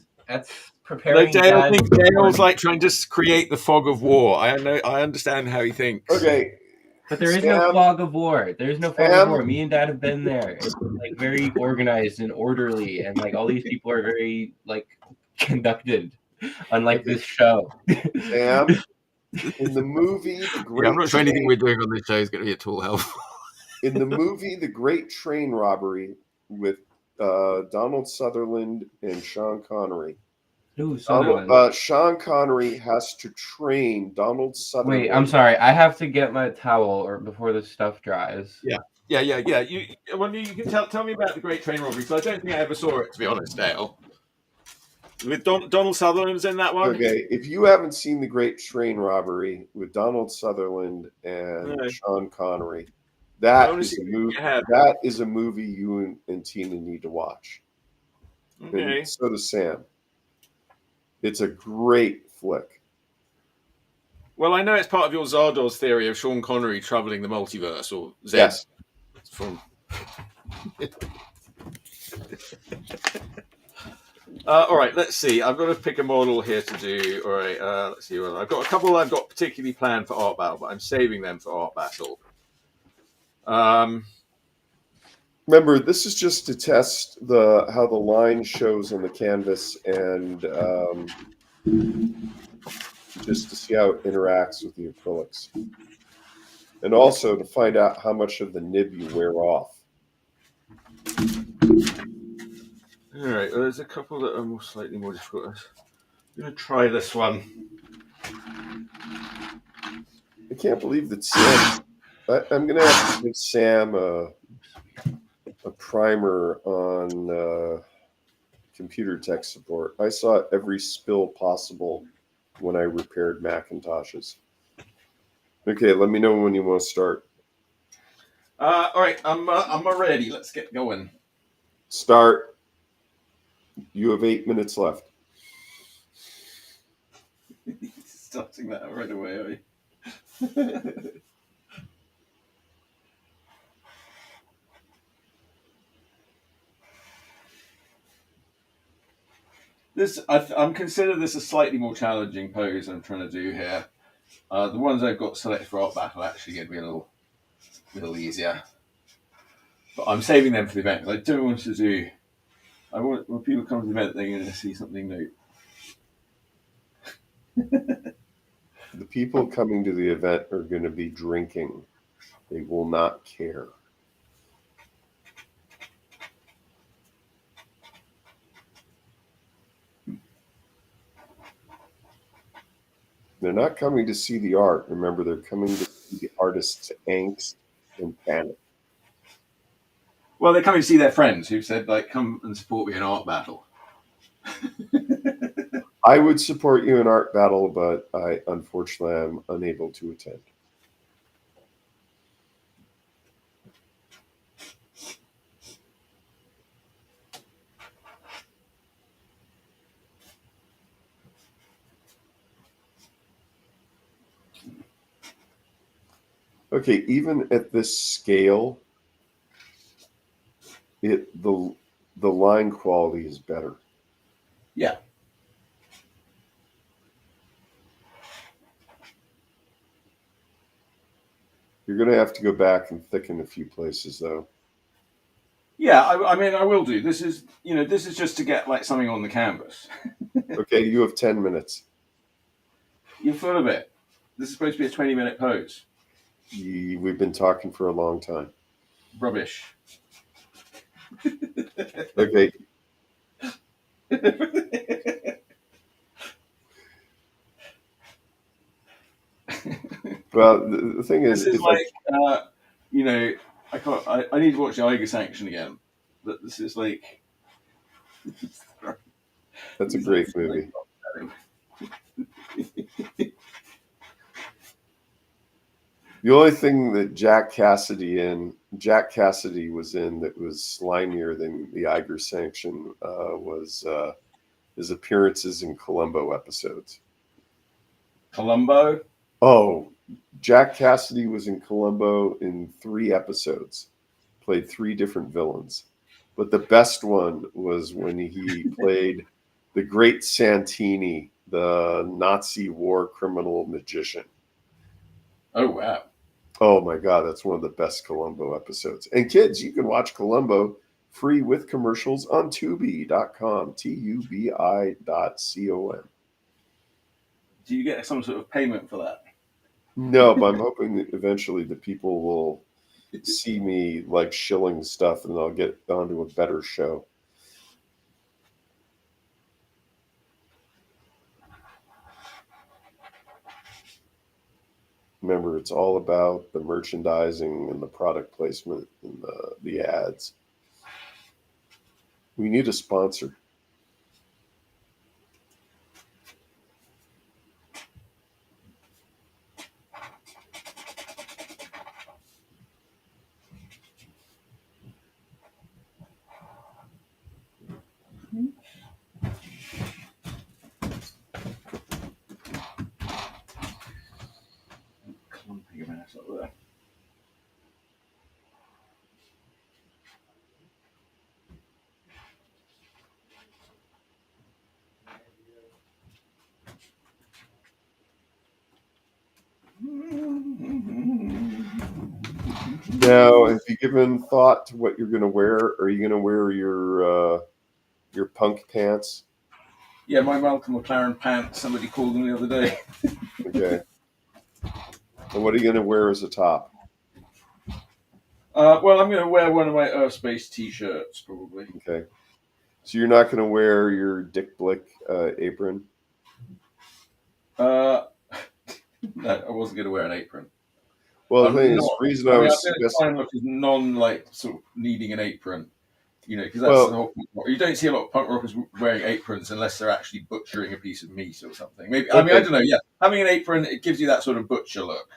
preparing. No, Dale thinks Dale's like trying to create the fog of war. I understand how he thinks. Okay. But there is no fog of war. There is no fog of war. Me and Dad have been there. It's like very organized and orderly, and like all these people are very like conducted, unlike this show. Sam, in the movie, I'm not sure anything we're doing on this show is going to be at all helpful. In the movie, The Great Train Robbery, with Donald Sutherland and Sean Connery. Sean Connery has to train Donald Sutherland. Wait, I'm sorry. I have to get my towel or before the stuff dries. Yeah. You can tell me about The Great Train Robbery, because I don't think I ever saw it, to be honest, Dale. With Donald Sutherland's in that one. Okay, if you haven't seen The Great Train Robbery with Donald Sutherland and Sean Connery, that is a movie you and Tina need to watch. Okay. And so does Sam. It's a great flick. Well, I know it's part of your Zardoz theory of Sean Connery traveling the multiverse, or Z. Yes. From. All right, let's see. I've got to pick a model here to do. All right, let's see. I've got a couple I've got particularly planned for Art Battle, but I'm saving them for Art Battle. Remember, this is just to test how the line shows on the canvas, and just to see how it interacts with the acrylics, and also to find out how much of the nib you wear off. All right, well, there's a couple that are slightly more difficult. I'm going to try this one. I can't believe that Sam. I'm going to have to give Sam a primer on computer tech support. I saw every spill possible when I repaired Macintoshes. Okay, let me know when you want to start. All right, I'm ready. Let's get going. Start. You have 8 minutes left. Starting that right away, are you? I'm considering this a slightly more challenging pose I'm trying to do here. The ones I've got selected for Art Battle are actually going to be a little easier. But I'm saving them for the event because I don't want to do. I want when people come to the event, they're going to see something new. The people coming to the event are going to be drinking. They will not care. They're not coming to see the art. Remember, they're coming to see the artist's angst and panic. Well, they're coming to see their friends who said, like, come and support me in Art Battle. I would support you in Art Battle, but I unfortunately am unable to attend. Okay, even at this scale, the line quality is better. Yeah. You're going to have to go back and thicken a few places, though. Yeah, I mean, I will do. This is just to get like something on the canvas. Okay, you have 10 minutes. You're full of it. This is supposed to be a 20-minute pose. We've been talking for a long time. Rubbish. Okay. Well, the thing is, this is like, I need to watch the Eiger Sanction again. But this is like. That's a great movie. The only thing that Jack Cassidy was in that was slimier than the Eiger Sanction was his appearances in Columbo episodes. Columbo? Oh, Jack Cassidy was in Columbo in 3 episodes, played 3 different villains. But the best one was when he played the Great Santini, the Nazi war criminal magician. Oh, wow. Oh my God, that's one of the best Columbo episodes. And kids, you can watch Columbo free with commercials on Tubi.com, TUBI.com. Do you get some sort of payment for that? No, but I'm hoping that eventually the people will see me like shilling stuff and I'll get onto a better show. Remember, it's all about the merchandising and the product placement and the ads. We need a sponsor. Clumping of ass up there. Now, have you given thought to what you're going to wear? Are you going to wear your punk pants? Yeah, my Malcolm McLaren pants, somebody called them the other day. Okay. And what are you going to wear as a top? Well, I'm going to wear one of my Urfspace t-shirts, probably. Okay. So you're not going to wear your Dick Blick apron? No, I wasn't going to wear an apron. Well, the thing is, the reason I was I'm going to try and look as sort of needing an apron, because that's the whole. You don't see a lot of punk rockers wearing aprons unless they're actually butchering a piece of meat or something. Maybe I don't know. Yeah, having an apron, it gives you that sort of butcher look.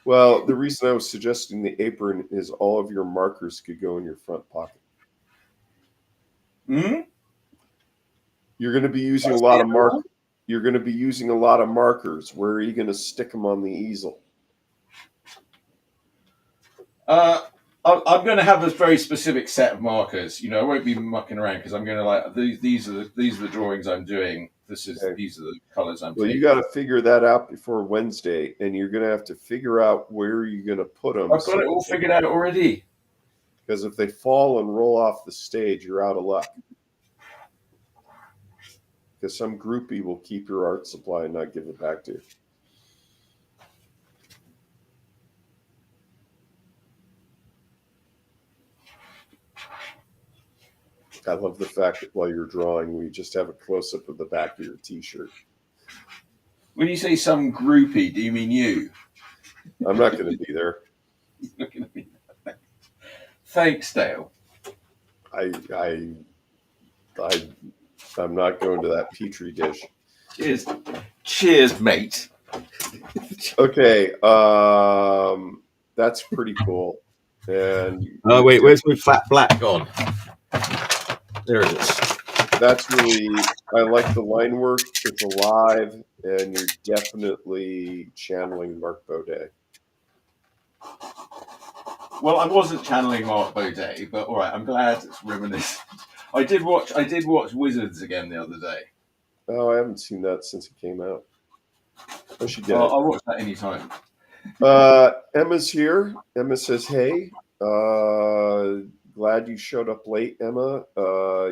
Well, the reason I was suggesting the apron is all of your markers could go in your front pocket. Hmm. You're going to be using a lot of markers. You're going to be using a lot of markers. Where are you going to stick them on the easel? I'm going to have a very specific set of markers. I won't be mucking around because I'm going to these are the drawings I'm doing. These are the colors I'm taking. You got to figure that out before Wednesday, and you're going to have to figure out where you're going to put them. I've got it all figured out already. Because if they fall and roll off the stage, you're out of luck. Because some groupie will keep your art supply and not give it back to you. I love the fact that while you're drawing, we just have a close-up of the back of your T-shirt. When you say some groupie, do you mean you? I'm not going to be there. You're not going to be there. Thanks, Dale. I'm not going to that petri dish. Cheers, mate. Okay, that's pretty cool. And wait, where's my flat black gone? There it is. That's really, I like the line work. It's alive, and you're definitely channeling Mark Baudet. Well, I wasn't channeling Mark Baudet, but all right, I'm glad it's reminiscent. I did watch Wizards again the other day. Oh, I haven't seen that since it came out. I should get it. I'll watch that anytime. Emma's here. Emma says, hey, glad you showed up late, Emma.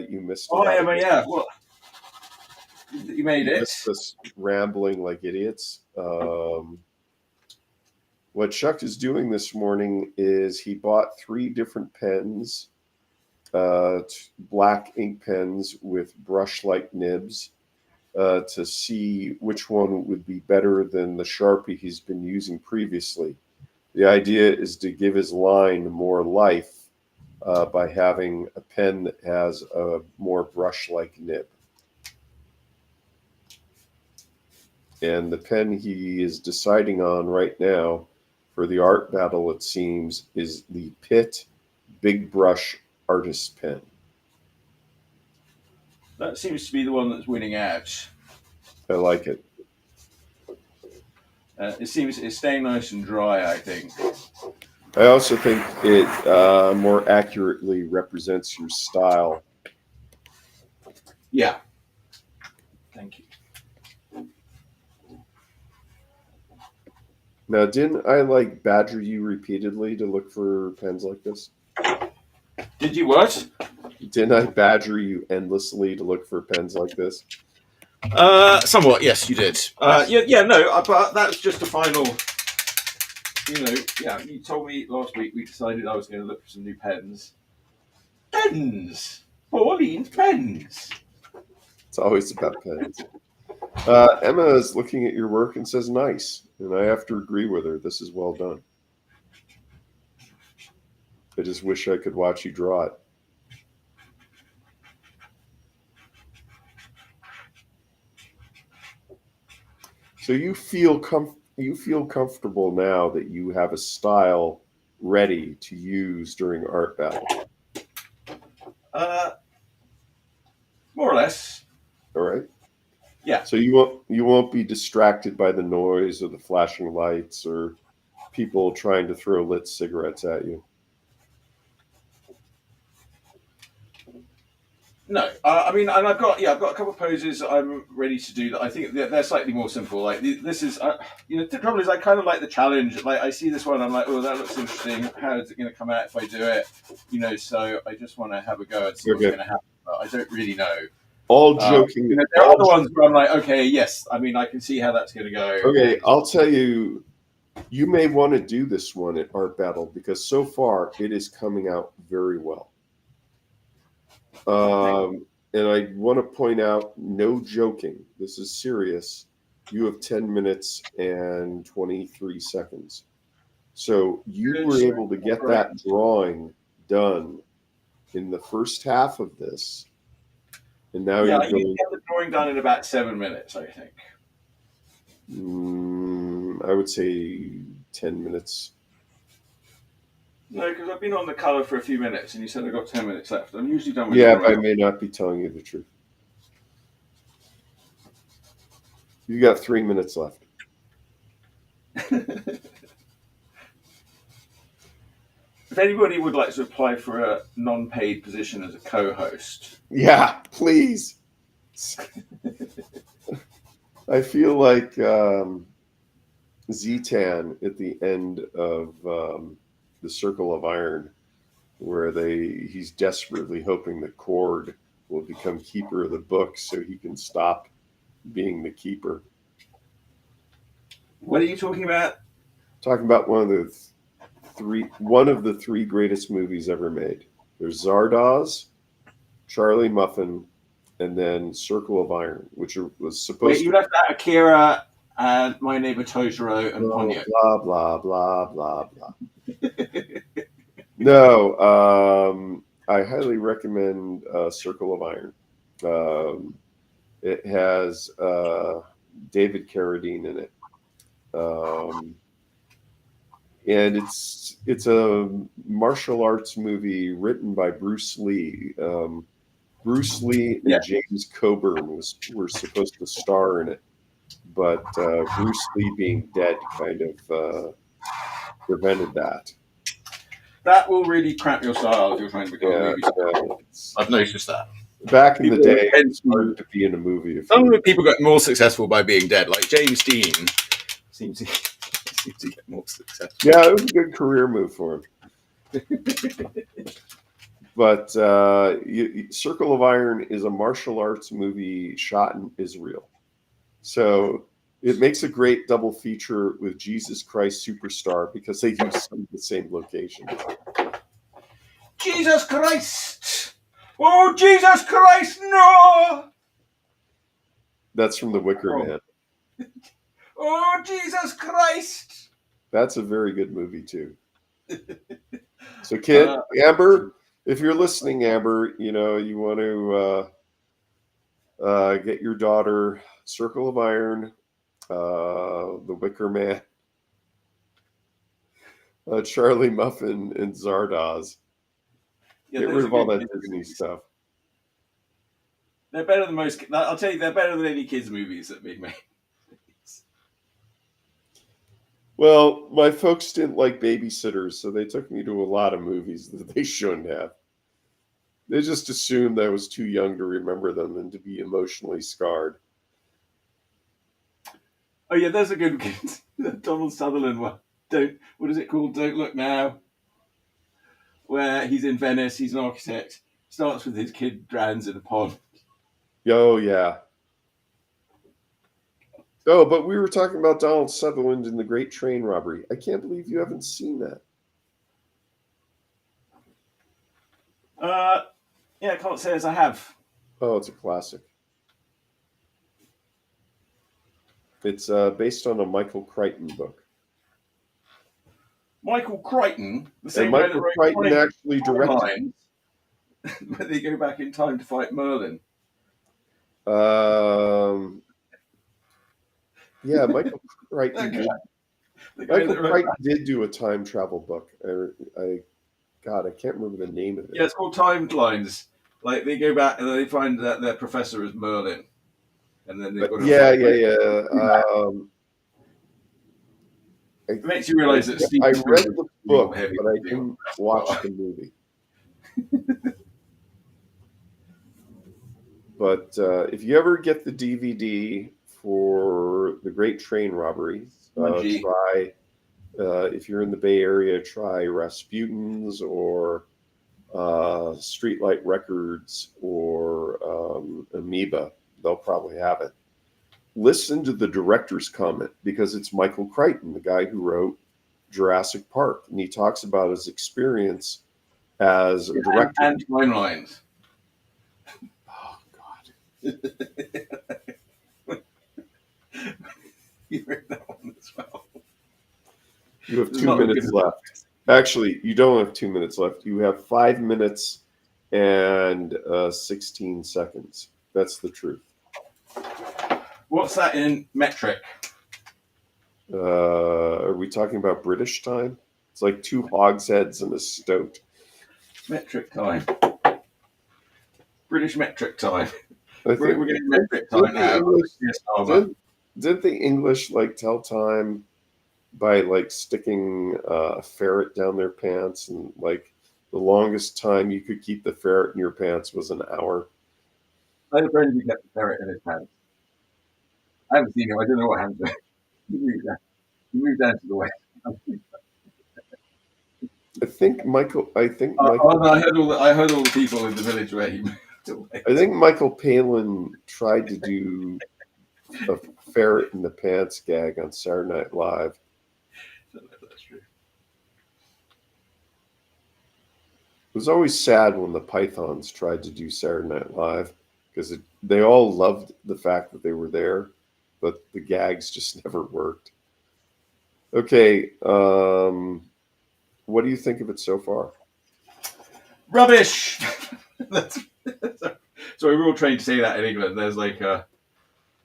You missed Emma, yeah. Well, you made it. Missed us rambling like idiots. What Chuck is doing this morning is he bought 3 different pens, black ink pens with brush-like nibs, to see which one would be better than the Sharpie he's been using previously. The idea is to give his line more life by having a pen that has a more brush-like nib. And the pen he is deciding on right now for the art battle, it seems, is the Pitt Big Brush Artist Pen. That seems to be the one that's winning out. I like it. It's staying nice and dry, I think. I also think it more accurately represents your style. Yeah. Thank you. Now, didn't I badger you repeatedly to look for pens like this? Did you what? Didn't I badger you endlessly to look for pens like this? Somewhat, yes, you did. But that's just a final. You told me last week we decided I was going to look for some new pens. Pens! Pauline's pens! It's always about pens. Emma is looking at your work and says, nice. And I have to agree with her. This is well done. I just wish I could watch you draw it. So you feel comfortable now that you have a style ready to use during art battle? More or less. All right. Yeah. So you won't be distracted by the noise or the flashing lights or people trying to throw lit cigarettes at you. No, and I've got a couple of poses I'm ready to do that. I think they're slightly more simple. Like this is, the trouble is I kind of like the challenge. Like I see this one, I'm like, oh, that looks interesting. How is it going to come out if I do it? So I just want to have a go and see what's going to happen. But I don't really know. All joking. There are other ones where I'm like, okay, yes. I can see how that's going to go. Okay, I'll tell you. You may want to do this one at art battle because so far it is coming out very well. And I want to point out, no joking, this is serious. you have 10 minutes and 23 seconds. So you Good. were able to get that drawing done in the first half of this. And now Yeah, you're you going. can get the drawing done in about 7 minutes, I think. I would say 10 minutes. No, because I've been on the colour for a few minutes, and you said I've got 10 minutes left. I'm usually done with Yeah, the but I may not be telling you the truth. You got 3 minutes left. If anybody would like to apply for a non-paid position as a co-host, Yeah, please. I feel like Zetan at the end of the Circle of Iron, where he's desperately hoping that Cord will become keeper of the book so he can stop being the keeper. what are you talking about? Talking about one of the three greatest movies ever made. There's Zardoz, Charlie Muffin, and then Circle of Iron, which was supposed Wait, you left out Akira and My Neighbor Totoro and Ponyo. blah blah blah blah blah. No, I highly recommend Circle of Iron. It has David Carradine in it, and it's a martial arts movie written by Bruce Lee. Bruce Lee and James Coburn were supposed to star in it, but Bruce Lee being dead kind of prevented that. That will really cramp your style if you're trying to become a movie star. I've noticed that. Back in the day, it's hard to be in a movie. Some people got more successful by being dead, like James Dean seems to get more successful. Yeah, it was a good career move for him. But Circle of Iron is a martial arts movie shot in Israel. So it makes a great double feature with Jesus Christ Superstar because they use some of the same locations. Jesus Christ! Oh, Jesus Christ, no! That's from The Wicker Man. Oh, Jesus Christ! That's a very good movie, too. So, kid, Amber, if you're listening, Amber, you want to get your daughter Circle of Iron, The Wicker Man, Charlie Muffin, and Zardoz. Yeah, get rid of all that Disney stuff. They're better than most. I'll tell you, they're better than any kids' movies that being made. Well, my folks didn't like babysitters, so they took me to a lot of movies that they shouldn't have. They just assumed I was too young to remember them and to be emotionally scarred. Oh yeah, there's a good Donald Sutherland one. What is it called? Don't Look Now. Where he's in Venice, he's an architect. Starts with his kid drowns in a pond. Oh yeah. Oh, but we were talking about Donald Sutherland in The Great Train Robbery. I can't believe you haven't seen that. Yeah, I can't say as I have. Oh, it's a classic. It's based on a Michael Crichton book. Michael Crichton, the same guy Michael Crichton actually directed. But they go back in time to fight Merlin. Yeah, Michael Crichton. Michael Crichton did do a time travel book. I can't remember the name of it. Yeah, it's called Timelines. Like they go back and they find that their professor is Merlin, and then they've got to it makes you realize that I read the book, but I didn't watch the movie. But if you ever get the DVD for The Great Train Robbery, try, if you're in the Bay Area, try Rasputin's or Streetlight Records or Amoeba. They'll probably have it. Listen to the director's comment because it's Michael Crichton, the guy who wrote Jurassic Park, and he talks about his experience as a director. And Timelines. Oh God! You wrote that one as well. You have 2 minutes left. Actually, you don't have 2 minutes left. You have 5 minutes and 16 seconds. That's the truth. What's that in metric? Are we talking about British time? It's like 2 hogsheads and a stoat. Metric time. British metric time. I think We're getting metric time now. Didn't the English like tell time by like sticking a ferret down their pants, and like the longest time you could keep the ferret in your pants was an hour? I had a friend who kept the ferret in his pants. I haven't seen him. I don't know what happened to him. He moved down to the west. I think Michael. No, I heard all the people in the village where he moved away. I think Michael Palin tried to do a ferret in the pants gag on Saturday Night Live. I don't know if that's true. It was always sad when the Pythons tried to do Saturday Night Live because they all loved the fact that they were there, but the gags just never worked. Okay, what do you think of it so far? Rubbish. Sorry, we're all trained to say that in England. There's like there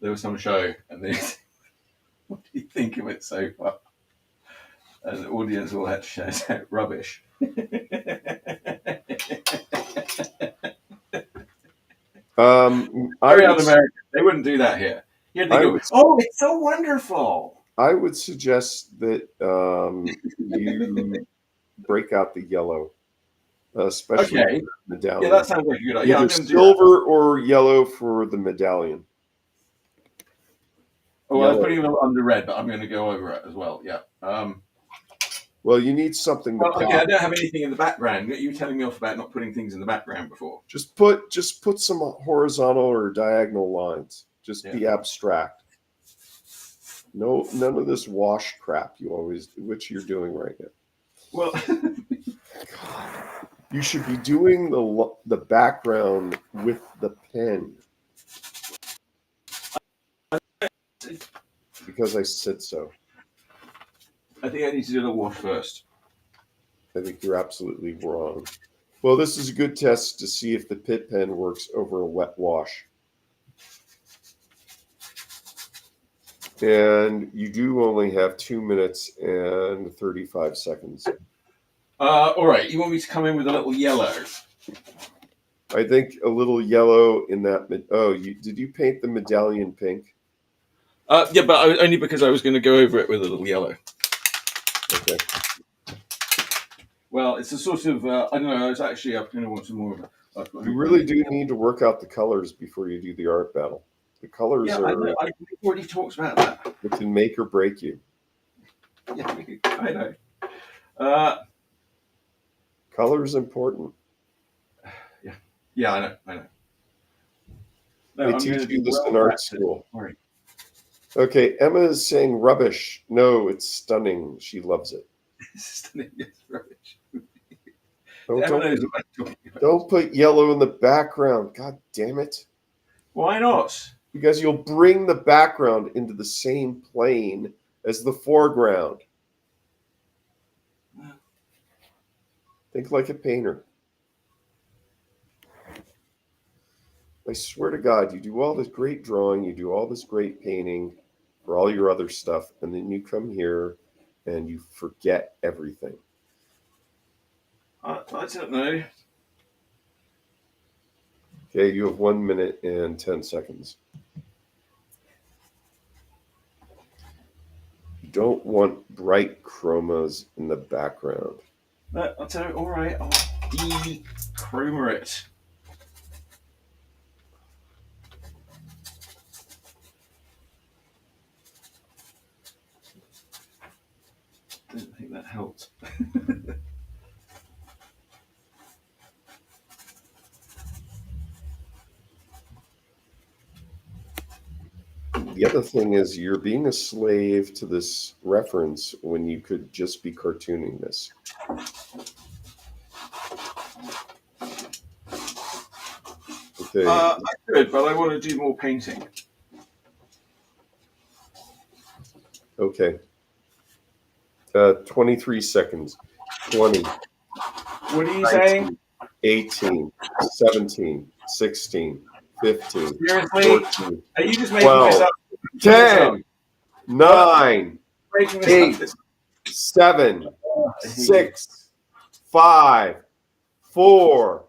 was some show, and they what do you think of it so far? And the audience all had to shout out rubbish. Very un-American. They wouldn't do that here. Here they go, oh, it's so wonderful. I would suggest that you break out the yellow, especially the medallion. Yeah, that sounds like a good idea. Either silver or yellow for the medallion. Oh, well, I was putting it under red, but I'm going to go over it as well. Yeah. Well, you need something. Okay, I don't have anything in the background. You were telling me off about not putting things in the background before. Just put some horizontal or diagonal lines. Just be abstract. No, none of this wash crap you always do, which you're doing right now. Well, God, you should be doing the background with the pen. Because I said so. I think I need to do the wash first. I think you're absolutely wrong. Well, this is a good test to see if the pit pen works over a wet wash. And you do only have 2 minutes and 35 seconds. All right. You want me to come in with a little yellow? I think a little yellow in that. Did you paint the medallion pink? Yeah, but only because I was going to go over it with a little yellow. Okay. Well, it's a sort of, I don't know, it's actually, I'm going to want some more of it. You really do need to work out the colors before you do the art battle. The colors are... I already talked about that. It can make or break you. Yeah, I know. Color is important. Yeah, I know. No, they teach you this in art school. Sorry. Okay, Emma is saying rubbish. No, it's stunning. She loves it. Stunning, yes, rubbish. Don't put yellow in the background. God damn it. Why not? Because you'll bring the background into the same plane as the foreground. Think like a painter. I swear to God, you do all this great drawing, you do all this great painting for all your other stuff, and then you come here and you forget everything. I don't know. Okay, you have 1 minute and 10 seconds. You don't want bright chromas in the background. I'll tell you, all right, I'll de-chroma it. I don't think that helped. The other thing is you're being a slave to this reference when you could just be cartooning this. Okay. I could, but I want to do more painting. Okay. 23 seconds. 20. What are you 19, saying? 18, 17, 16, 15, Seriously? 14, Are you just making 12, this up? 10, 9, Making this 8, up? 7, I hate you. 6, 5, 4,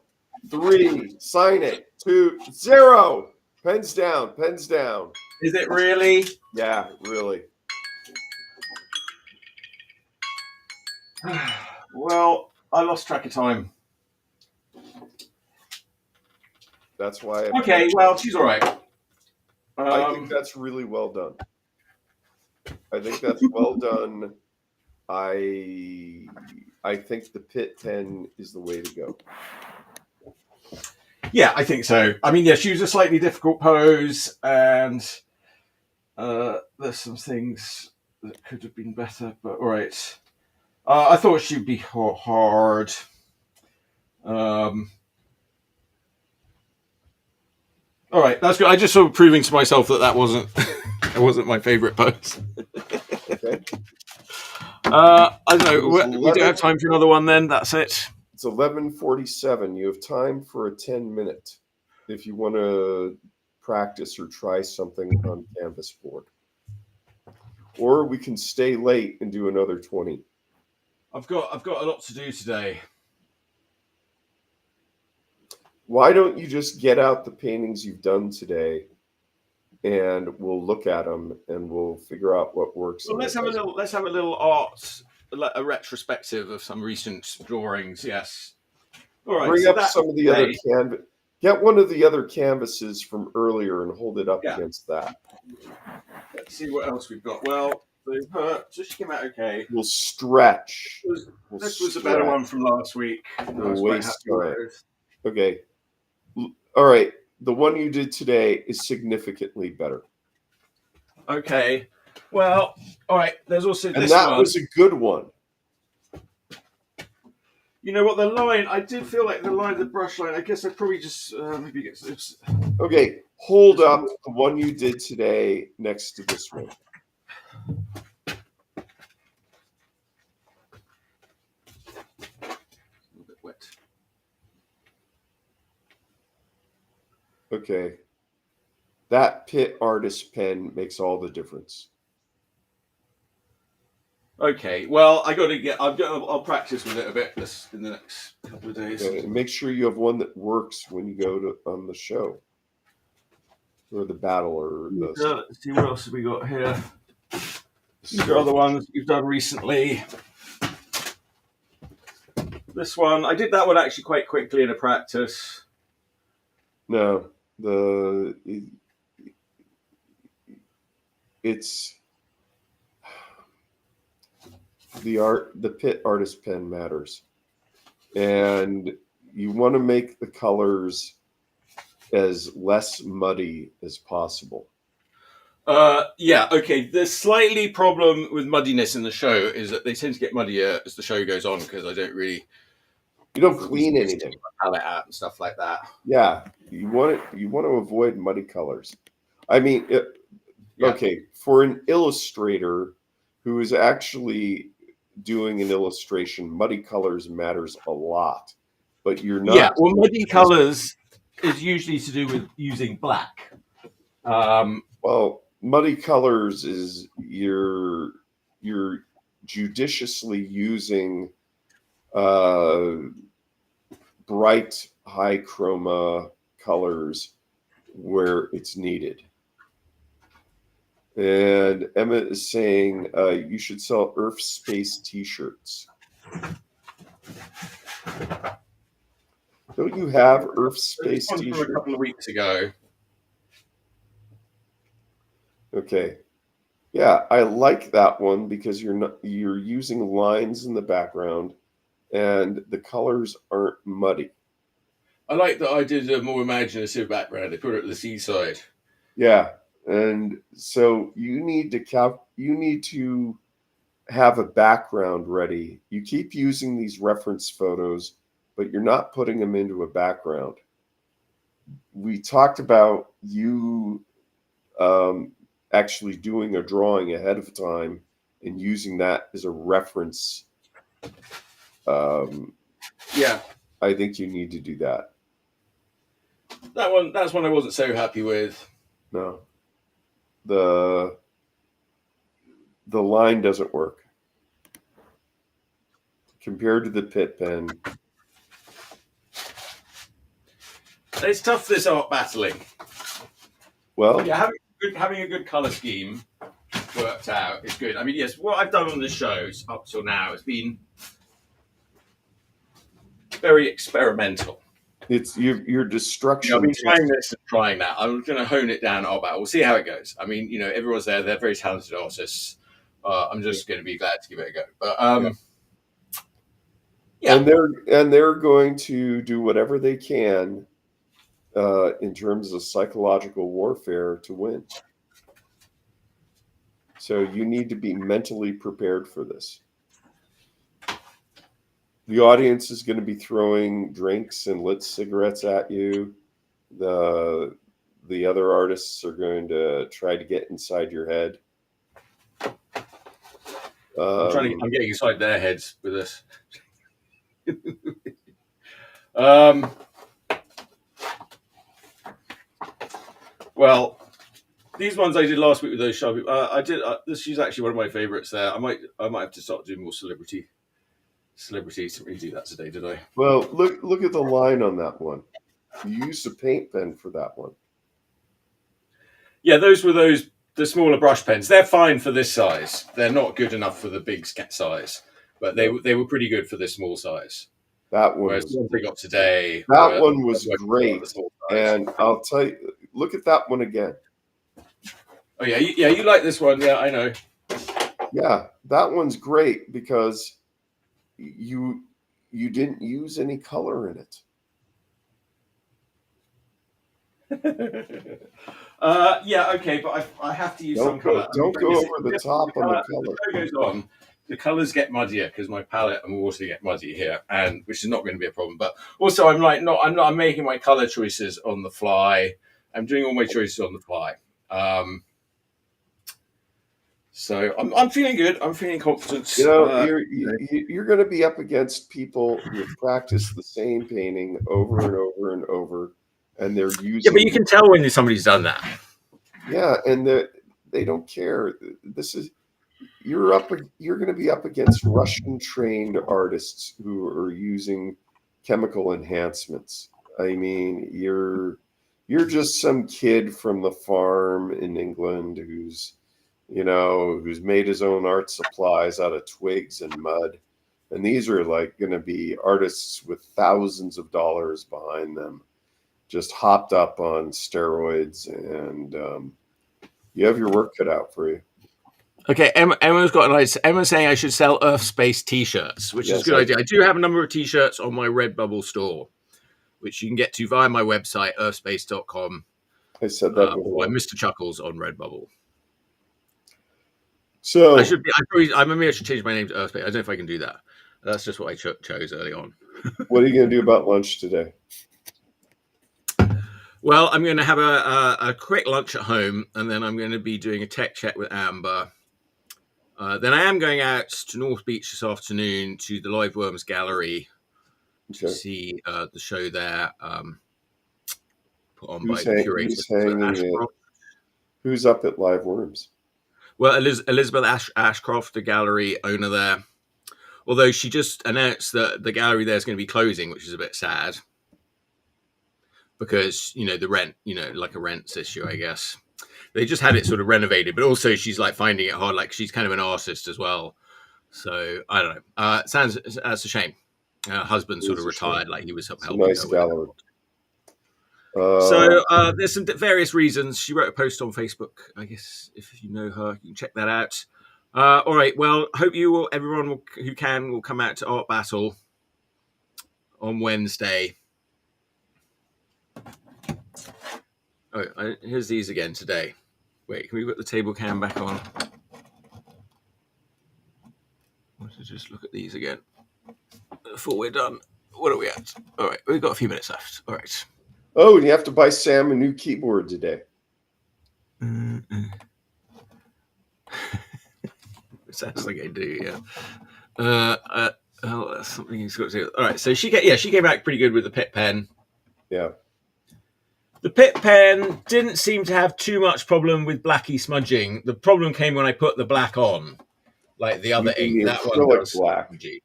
3, sign it, 2, 0. Pens down, pens down. Is it really? Yeah, really. Well, I lost track of time. That's why. Okay, well, she's all right. I think that's really well done. I think that's well done. I think the pit pen is the way to go. Yeah, I think so. I mean, yeah, she was a slightly difficult pose, and there's some things that could have been better, but all right. I thought she'd be hard. All right, that's good. I just sort of proving to myself that wasn't that wasn't my favorite pose. Okay. I don't know. We don't have time for another one. Then that's it. It's 11:47. You have time for a 10-minute if you want to practice or try something on canvas board, or we can stay late and do another 20. I've got a lot to do today. Why don't you just get out the paintings you've done today, and we'll look at them and we'll figure out what works. Well, let's have a little art, a retrospective of some recent drawings. Yes. All right. Bring up some of the other canvas. Get one of the other canvases from earlier and hold it up against that. Let's see what else we've got. Well, so she came out okay. We'll stretch. This was a better one from last week. Okay. All right. The one you did today is significantly better. Okay. Well, all right. There's also this one. And that was a good one. You know what? The line, I did feel like the line, the brush line, I guess I probably just maybe get this. Okay. Hold up the one you did today next to this one. A little bit wet. Okay. That Pitt artist pen makes all the difference. Okay, well, I'll practice with it a bit in the next couple of days. Okay. Make sure you have one that works when you go on the show or the battle or the. Let's see what else have we got here. These are other ones you've done recently. This one, I did that one actually quite quickly in a practice. No, it's the Pitt artist pen matters, and you want to make the colors as less muddy as possible. Yeah, okay. The slightly problem with muddiness in the show is that they tend to get muddier as the show goes on because I don't really. You don't clean anything. Palette out and stuff like that. Yeah, you want to avoid muddy colors. I mean, okay, for an illustrator who is actually doing an illustration, muddy colors matters a lot. But you're not. Yeah, well, muddy colors is usually to do with using black. Well, muddy colors is you're judiciously using bright high chroma colors where it's needed. And Emma is saying you should sell Urfspace t-shirts. Don't you have Urfspace t-shirts? A couple of weeks ago. Okay. Yeah, I like that one because you're using lines in the background and the colors aren't muddy. I like that I did a more imaginative background. I put it at the seaside. Yeah, and so you need to have a background ready. You keep using these reference photos, but you're not putting them into a background. We talked about you actually doing a drawing ahead of time and using that as a reference, Yeah. I think you need to do that. That's one I wasn't so happy with. No. The line doesn't work. Compared to the pit pen. It's tough, this art battling. Well, yeah, having a good color scheme worked out is good. I mean, yes, what I've done on the shows up till now has been very experimental. It's your destruction. I've been trying this and trying that. I'm going to hone it down. We'll see how it goes. I mean, everyone's there. They're very talented artists. I'm just going to be glad to give it a go. But yeah. And they're going to do whatever they can in terms of psychological warfare to win. So you need to be mentally prepared for this. The audience is going to be throwing drinks and lit cigarettes at you. The other artists are going to try to get inside your head. I'm getting inside their heads with this. Well, these ones I did last week with those Sharpie. This is actually one of my favorites. There, I might have to start doing more celebrities. Didn't really do that today, did I? Well, look at the line on that one. You used a paint pen for that one. Yeah, those were the smaller brush pens. They're fine for this size. They're not good enough for the big size, but they were pretty good for this small size. That one. Whereas the ones they got today. That one was great, and I'll tell you. Look at that one again. Oh yeah, you like this one? Yeah, I know. Yeah, that one's great because you didn't use any color in it. Yeah, okay, but I have to use some color. Don't go over the top on the color. The goes on, the colors get muddier because my palette and water get muddy here, and which is not going to be a problem. But also, I'm making my color choices on the fly. I'm doing all my choices on the fly. So I'm feeling good. I'm feeling confident. You're going to be up against people who practice the same painting over and over and over, and they're using. Yeah, but you can tell when somebody's done that. Yeah, and they don't care. You're going to be up against Russian trained artists who are using chemical enhancements. I mean, you're just some kid from the farm in England who's made his own art supplies out of twigs and mud. And these are like going to be artists with thousands of dollars behind them, just hopped up on steroids, and you have your work cut out for you. Okay, Emma's got a nice. Emma's saying I should sell Urfspace t-shirts, which is a good idea. I do have a number of t-shirts on my Redbubble store, which you can get to via my website, urfspace.com. I said that or Mr. Chuckles on Redbubble. So I should change my name to Urfspace. I don't know if I can do that. That's just what I chose early on. What are you going to do about lunch today? Well, I'm going to have a quick lunch at home, and then I'm going to be doing a tech check with Amber. Then I am going out to North Beach this afternoon to the Live Worms Gallery to see the show there put on by the curator. Who's up at Live Worms? Well, Elizabeth Ashcroft, the gallery owner there. Although she just announced that the gallery there is going to be closing, which is a bit sad. Because, the rent, like a rents issue, I guess. They just had it sort of renovated, but also she's like finding it hard. Like she's kind of an artist as well. So I don't know. That's a shame. Her husband sort of retired, like he was helping. Nice gallery. So there's some various reasons. She wrote a post on Facebook. I guess if you know her, you can check that out. All right. Well, hope everyone who can will come out to Art Battle on Wednesday. Oh, here's these again today. Wait, can we put the table cam back on? I want to just look at these again before we're done. What are we at? All right, we've got a few minutes left. All right. Oh, and you have to buy Sam a new keyboard today. It sounds like I do, yeah. That's something he's got to do. All right, so she came back pretty good with the Pitt pen. Yeah. The Pitt pen didn't seem to have too much problem with blacky smudging. The problem came when I put the black on, like the other ink. The That one acrylic does black. smudgy.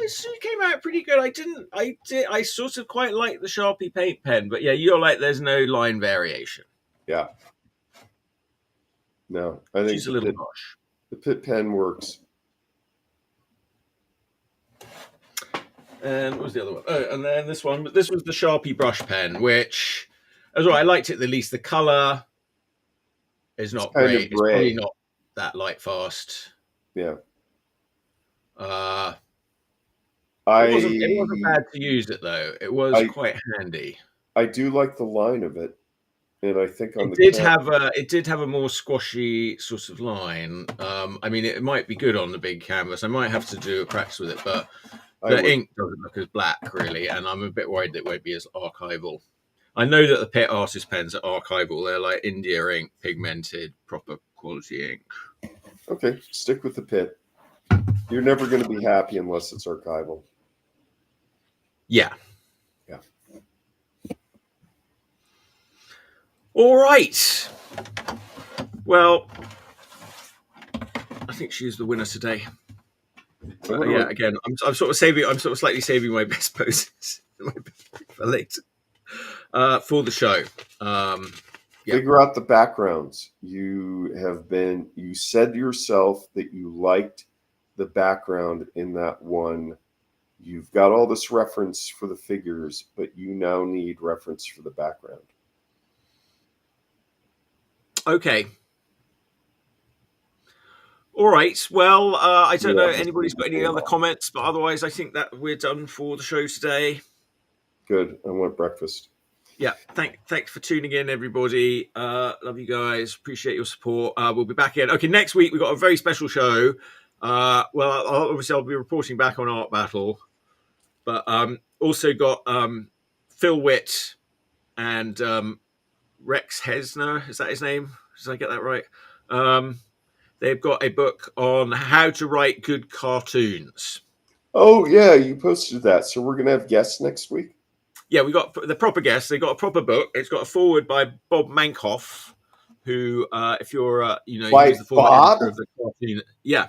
She came out pretty good. I sort of quite like the Sharpie paint pen, but yeah, you're like, there's no line variation. Yeah. No, I think She's a little harsh. The Pitt pen works. And what was the other one? Oh, and then this one. This was the Sharpie brush pen, which, as well, I liked it the least. The color is not great. It's probably not that light fast. Yeah. It wasn't bad to use it though. It was quite handy. I do like the line of it, and I think it did have a more squashy sort of line. I mean, it might be good on the big canvas. I might have to do a practice with it, but the ink doesn't look as black really, and I'm a bit worried that it won't be as archival. I know that the Pitt artist pens are archival. They're like India ink, pigmented, proper quality ink. Okay, stick with the Pitt. You're never going to be happy unless it's archival. Yeah. Yeah. All right. Well, I think she's the winner today. But yeah, again, I'm sort of slightly saving my best poses for later for the show. Figure out the backgrounds. You said yourself that you liked the background in that one. You've got all this reference for the figures, but you now need reference for the background. Okay. All right. Well, I don't know if anybody's got any other comments, but otherwise I think that we're done for the show today. Good. I want breakfast. Yeah. Thanks for tuning in, everybody. Love you guys. Appreciate your support. We'll be back in. Okay, next week we've got a very special show. Obviously I'll be reporting back on Art Battle, but also got Phil Witt and Rex Hesner. Is that his name? Did I get that right? They've got a book on how to write good cartoons. Oh yeah, you posted that. So we're gonna have guests next week. Yeah, we got the proper guests. They got a proper book. It's got a foreword by Bob Mankoff, who, if you're, he was the foreword editor of the cartoon. Yeah.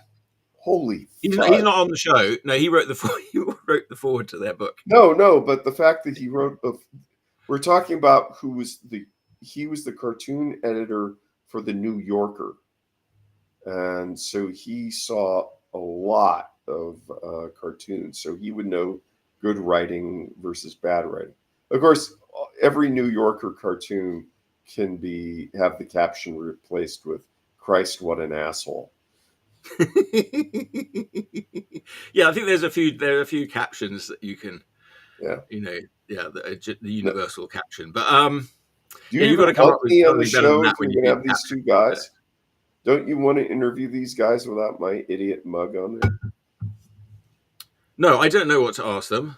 Holy. He's not on the show. No, he wrote the foreword to their book. No, but the fact that he wrote we're talking about he was the cartoon editor for the New Yorker. And so he saw a lot of cartoons. So he would know good writing versus bad writing. Of course, every New Yorker cartoon can have the caption replaced with "Christ, what an asshole." Yeah, I think there are a few captions that you can, the universal caption. But you've got to come up with on the show that when you have these two guys. Don't you want to interview these guys without my idiot mug on there? No, I don't know what to ask them.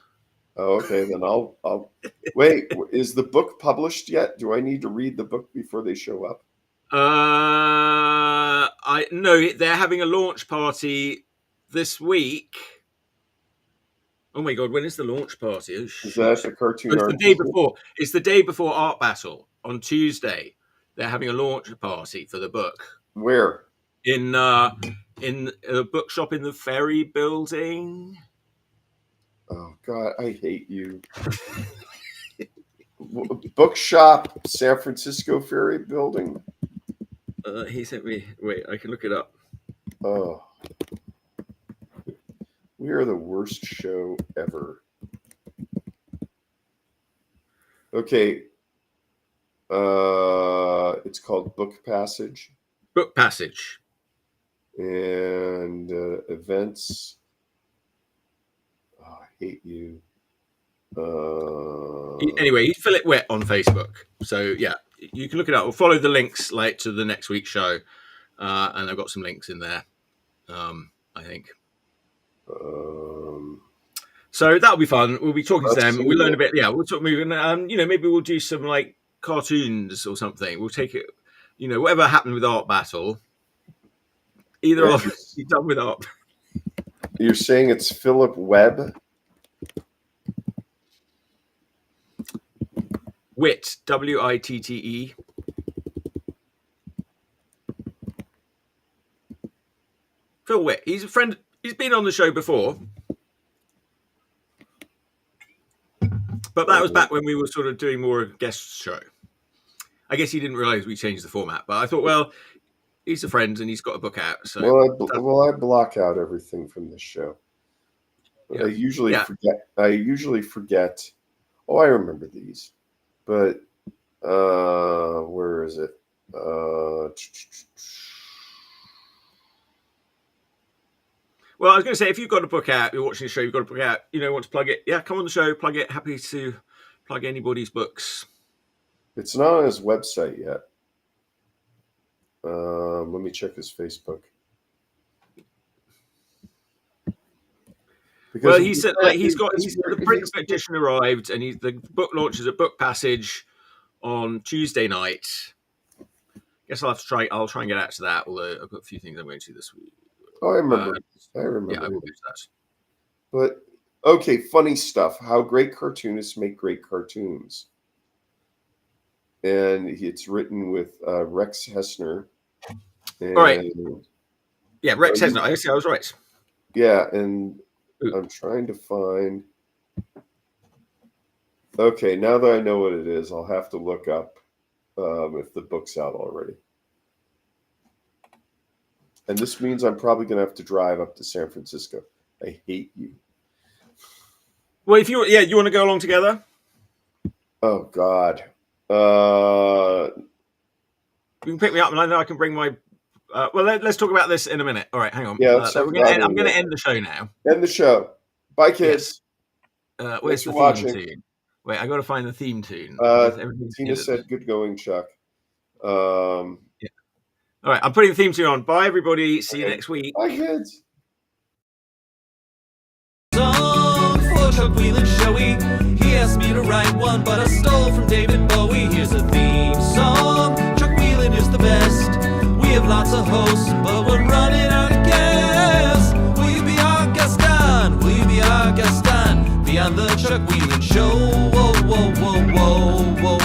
Oh, okay, then I'll wait. Is the book published yet? Do I need to read the book before they show up? No, they're having a launch party this week. Oh my god, when is the launch party? Oh, is that the cartoon? It's the day before. It's the day before Art Battle on Tuesday. They're having a launch party for the book. Where? In a bookshop in the Ferry Building. Oh God, I hate you. Bookshop, San Francisco Ferry Building. He sent me. Wait, I can look it up. Oh, we are the worst show ever. Okay. It's called Book Passage. Book Passage. And events. Oh, I hate you. Anyway, he's Philip Witt on Facebook. So yeah, you can look it up. We'll follow the links to the next week's show. And I've got some links in there. I think. So that'll be fun. We'll be talking to them. We'll learn a bit. Yeah, we'll talk moving. Maybe we'll do some like cartoons or something. We'll take it. whatever happened with Art Battle, either of us be done with art. You're saying it's Philip Webb? Witte, Witte. Phil Witte. He's a friend. He's been on the show before. But that was back when we were sort of doing more of a guest show. I guess he didn't realize we changed the format. But I thought, well, he's a friend and he's got a book out. So I block out everything from this show. Yeah. I usually forget. Oh, I remember these. But where is it? Well, I was going to say, if you've got a book out, you're watching the show, you've got a book out, want to plug it. Yeah, come on the show, plug it. Happy to plug anybody's books. It's not on his website yet. Let me check his Facebook. Well, he said the print edition arrived, and the book launches at Book Passage on Tuesday night. Guess I'll try and get out to that. Although I've got a few things I'm going to this week. Oh, I remember. I remember. Yeah, I will do that. But okay, funny stuff. How great cartoonists make great cartoons, and it's written with Rex Hessner. And, all right. Yeah, Rex Hessner. I was right. Yeah, and. I'm trying to find. Okay, now that I know what it is, I'll have to look up if the book's out already. And this means I'm probably going to have to drive up to San Francisco. I hate you. Well, you want to go along together? Oh God. You can pick me up, and I know I can bring my. Well, let's talk about this in a minute. All right, hang on. Yeah, I'm going to end the show now. End the show. Bye, kids. Yes. Where's the theme tune? Wait, I got to find the theme tune. Tina said, "Good going, Chuck." Yeah. All right, I'm putting the theme tune on. Bye, everybody. See you next week. Bye, kids. Song for Chuck Whelan Showy. He asked me to write one, but I stole from David Bowie. Here's a theme song. Chuck Whelan is the best. We have lots of hosts, but we're running out of gas. Will you be our guest on? Will you be our guest on? Be on the Chuck Whelan Show. Whoa, whoa, whoa, whoa, whoa.